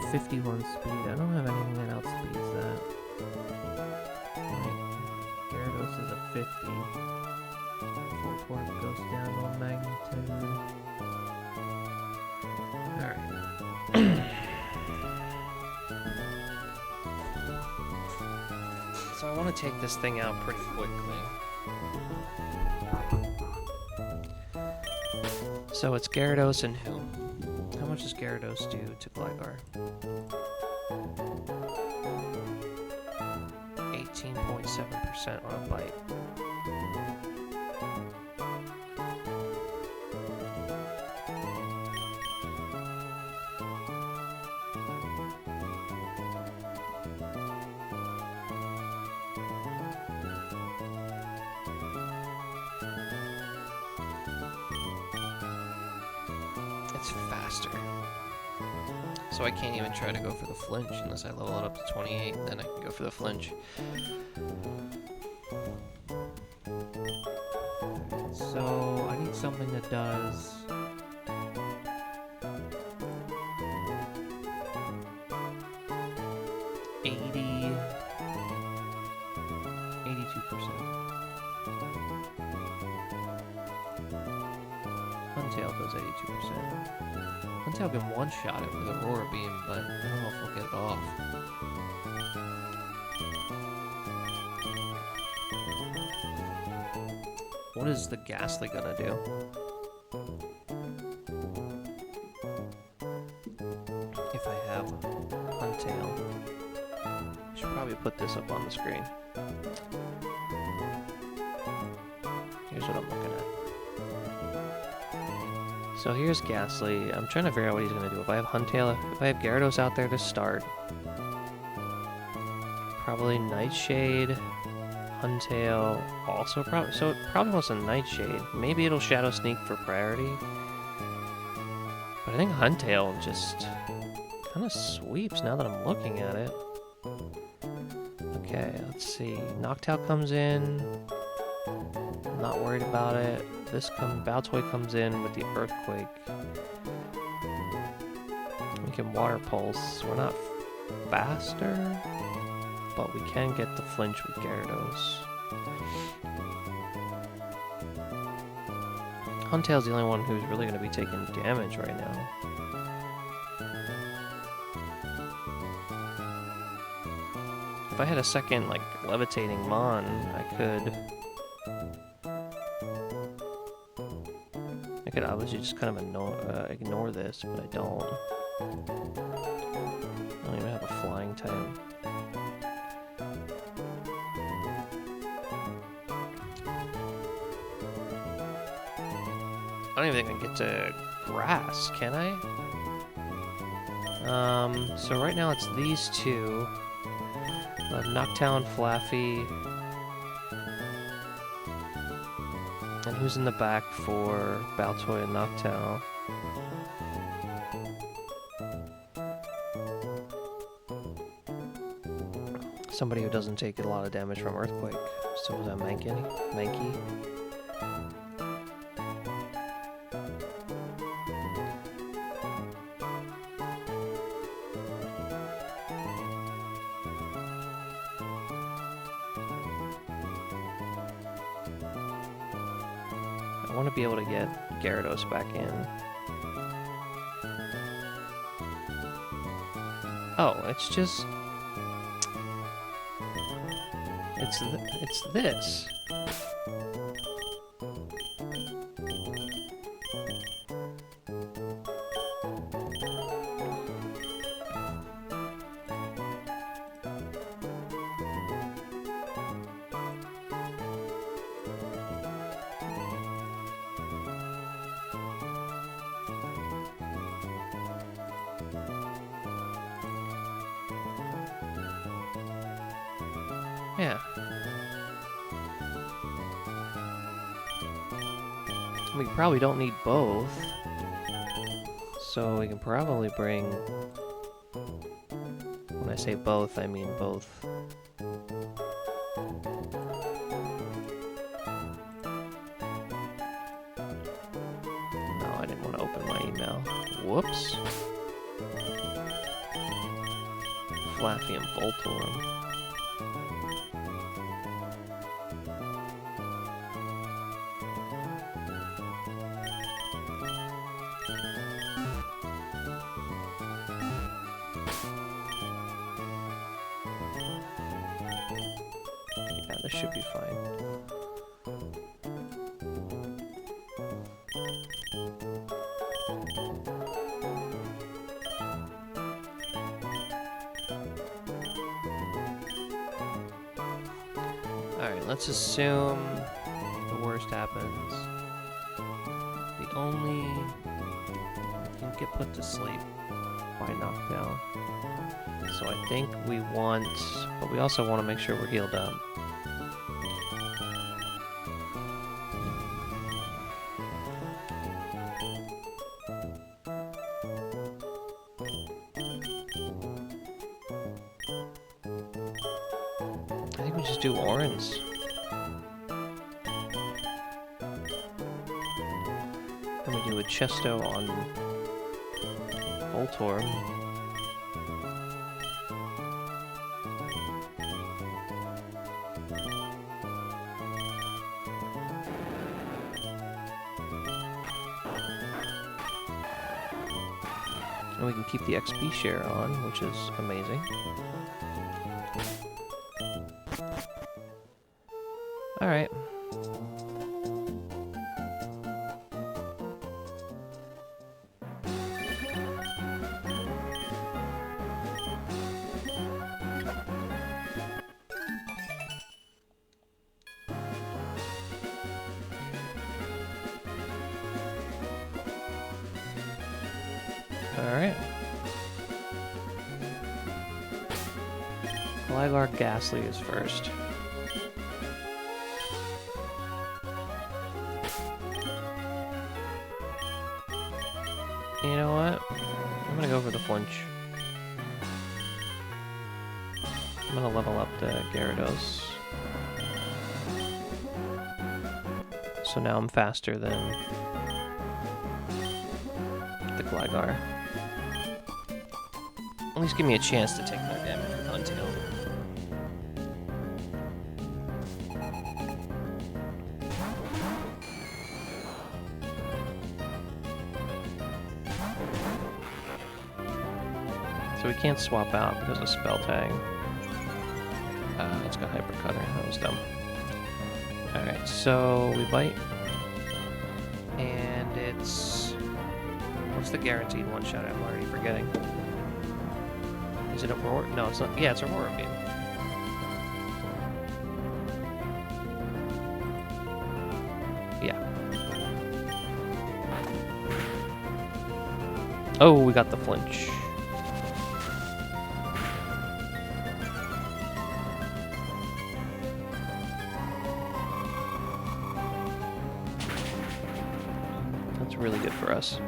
have 51 speed. I don't have anything that outspeeds that. Like, Gyarados is a 50. Full torque goes down on magnitude. Alright. So I want to take this thing out pretty quickly. So it's Gyarados and who? How much does Gyarados do to Gligar? 18.7% on a bite. It's faster. So I can't even try to go for the flinch unless I level it up to 28, then I can go for the flinch. So, I need something that does... Huntail does 82%. Huntail can one-shot it with Aurora Beam, but I don't know if we'll get it off. What is the Ghastly gonna do? If I have Huntail. I should probably put this up on the screen. Here's what I'm looking at. So here's Ghastly. I'm trying to figure out what he's going to do. If I have Huntail, if I have Gyarados out there to start, probably Nightshade, Huntail, also probably, so it probably wants a Nightshade. Maybe it'll Shadow Sneak for priority. But I think Huntail just kind of sweeps now that I'm looking at it. Okay, let's see. Noctowl comes in. I'm not worried about it. Baltoy comes in with the Earthquake. We can Water Pulse. We're not faster, but we can get the flinch with Gyarados. Huntail's the only one who's really going to be taking damage right now. If I had a second, like, Levitating Mon, I could obviously just kind of ignore this, but I don't. I don't even have a flying type. I don't even think I can get to grass, can I? So right now it's these two. I have Noctowl and Flaffy. And who's in the back for Baltoy and Noctowl? Somebody who doesn't take a lot of damage from Earthquake. So is that Mankey? I want to be able to get Gyarados back in. Oh, it's just... It's this. Yeah. We probably don't need both. So we can probably bring... When I say both, I mean both. No, I didn't want to open my email. Whoops. Flaffy and Voltorb. Yeah, this should be fine. Alright, let's assume the worst happens. The only... we can get put to sleep by knockdown. So I think we want... but we also want to make sure we're healed up. I think we just do orange. And we do a Chesto on Voltorb. And we can keep the XP share on, which is amazing. Alright. Alright. Gligar Ghastly is first. You know what? I'm gonna go for the flinch. I'm gonna level up the Gyarados. So now I'm faster than the Gligar. At least give me a chance to take more damage with Huntail. So we can't swap out because of Spell Tag. It's got Hyper Cutter. That was dumb. Alright, so we bite. And it's... what's the guaranteed one-shot? I'm already forgetting. Is it Aurora? No, it's not. Yeah, it's Aurora Beam. Yeah. Oh, we got the flinch. That's really good for us.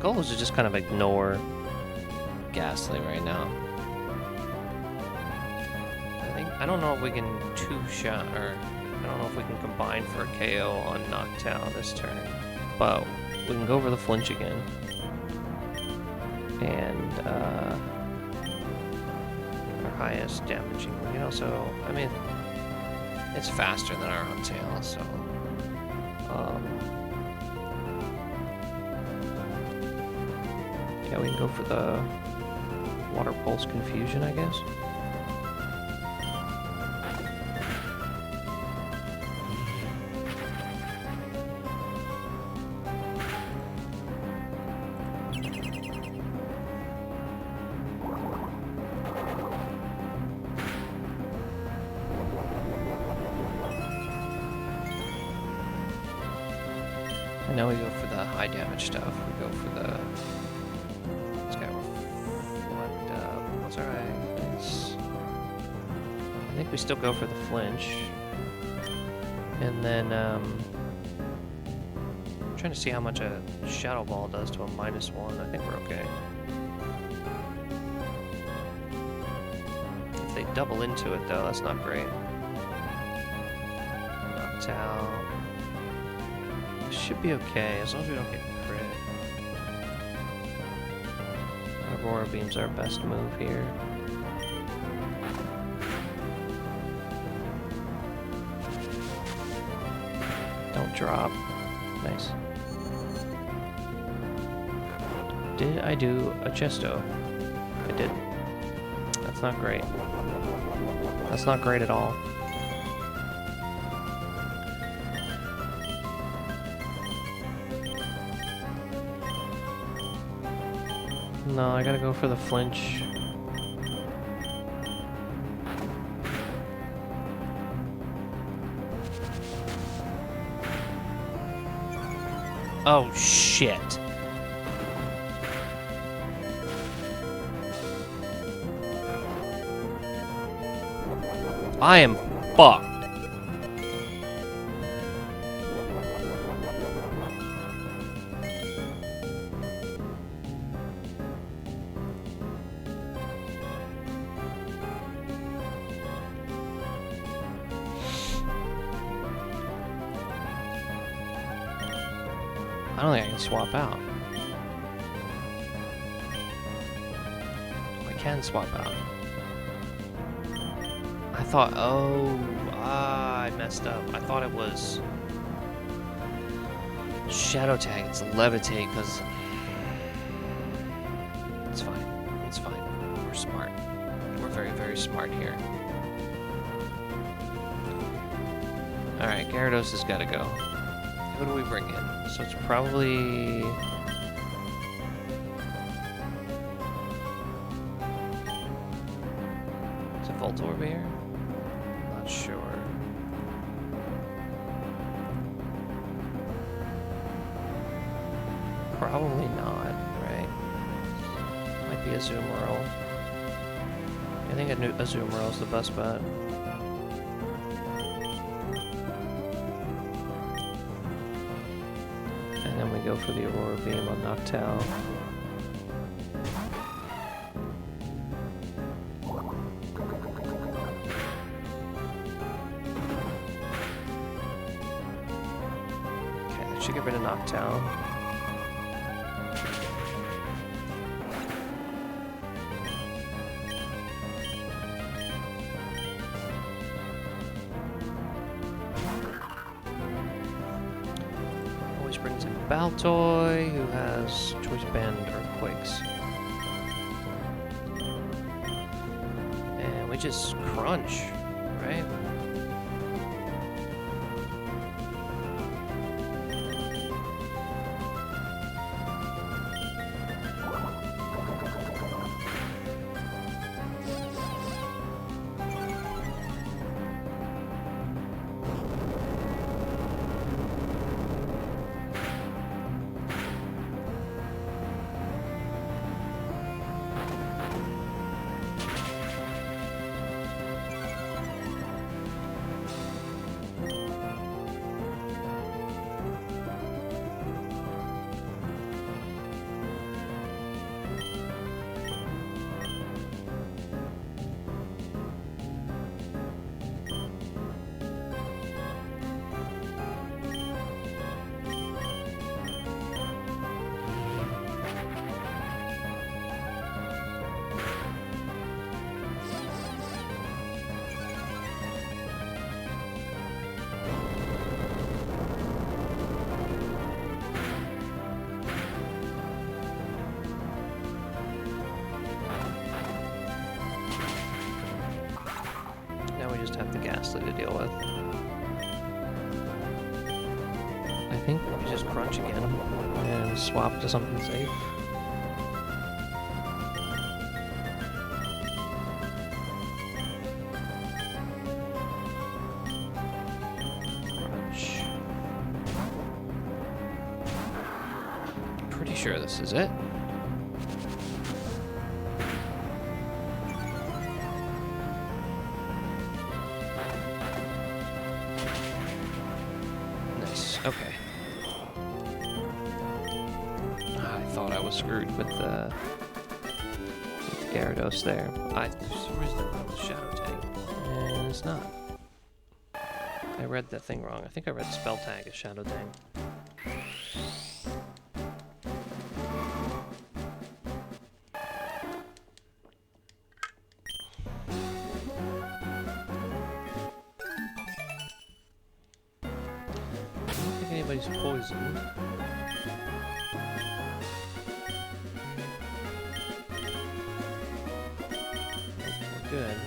Goal is to just kind of ignore Ghastly right now. I don't know if we can two-shot, or I don't know if we can combine for a KO on Noctowl this turn, but we can go over the flinch again. And our highest damaging. We can also, I mean, it's faster than our Huntail, so yeah, we can go for the Water Pulse Confusion, I guess. And now we go for the high damage stuff. We go for the... this guy will That's alright. I think we still go for the flinch. And then, I'm trying to see how much a Shadow Ball does to a -1. I think we're okay. If they double into it, though, that's not great. Noctowl. Should be okay, as long as we don't get crit. Aurora Beam's our best move here. Don't drop. Nice. Did I do a Chesto? I did. That's not great. That's not great at all. No, I gotta go for the flinch. Oh, shit. I am fucked. I don't think I can swap out. I can swap out. I thought, I messed up. I thought it was Shadow Tag. It's Levitate, because it's fine. It's fine. We're smart. We're very, very smart here. Alright, Gyarados has got to go. Who do we bring in? So it's probably... Is it Voltorb here? Not sure. Probably not, right? Might be a Azumarill. I think a Azumarill's the best bet. And then we go for the Aurora Beam on Noctowl. Okay, that should get rid of Noctowl. Brings in Baltoy, who has Choice Band Earthquakes. And we just crunch, right? Just have the Ghastly to deal with. I think we just crunch again and swap to something safe. Crunch. Pretty sure this is it. Okay. I thought I was screwed with the Gyarados there. For some reason I thought it was Shadow Tag, and it's not. I read that thing wrong. I think I read Spell Tag as Shadow Tag. I don't think anybody's poisoned. We're good.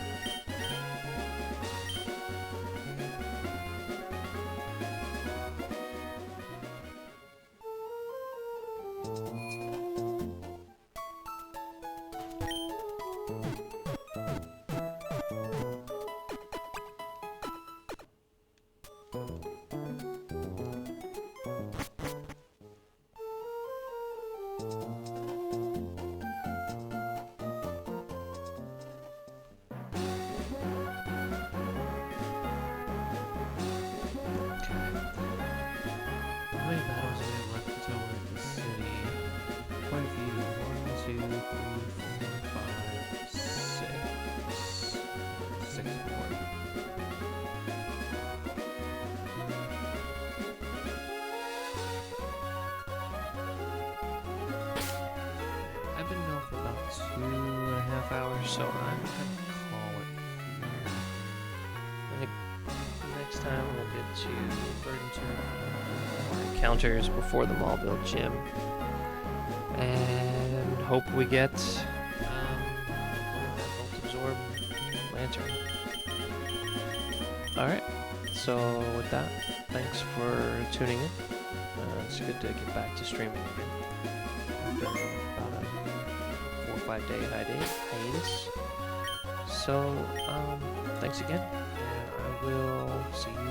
How many battles do we have left until we're at the city? Quite a few. 1, 2, 3, 4, 5, 6. 6 more. I've been going for about 2.5 hours, so I'm gonna call it here. I think next time we'll get to Burden Turn encounters before the Mallville Gym, and hope we get that Volt Absorb Lantern. Alright, so with that, thanks for tuning in. It's good to get back to streaming again after about a 4 or 5 day hiatus. So, thanks again, and I will see you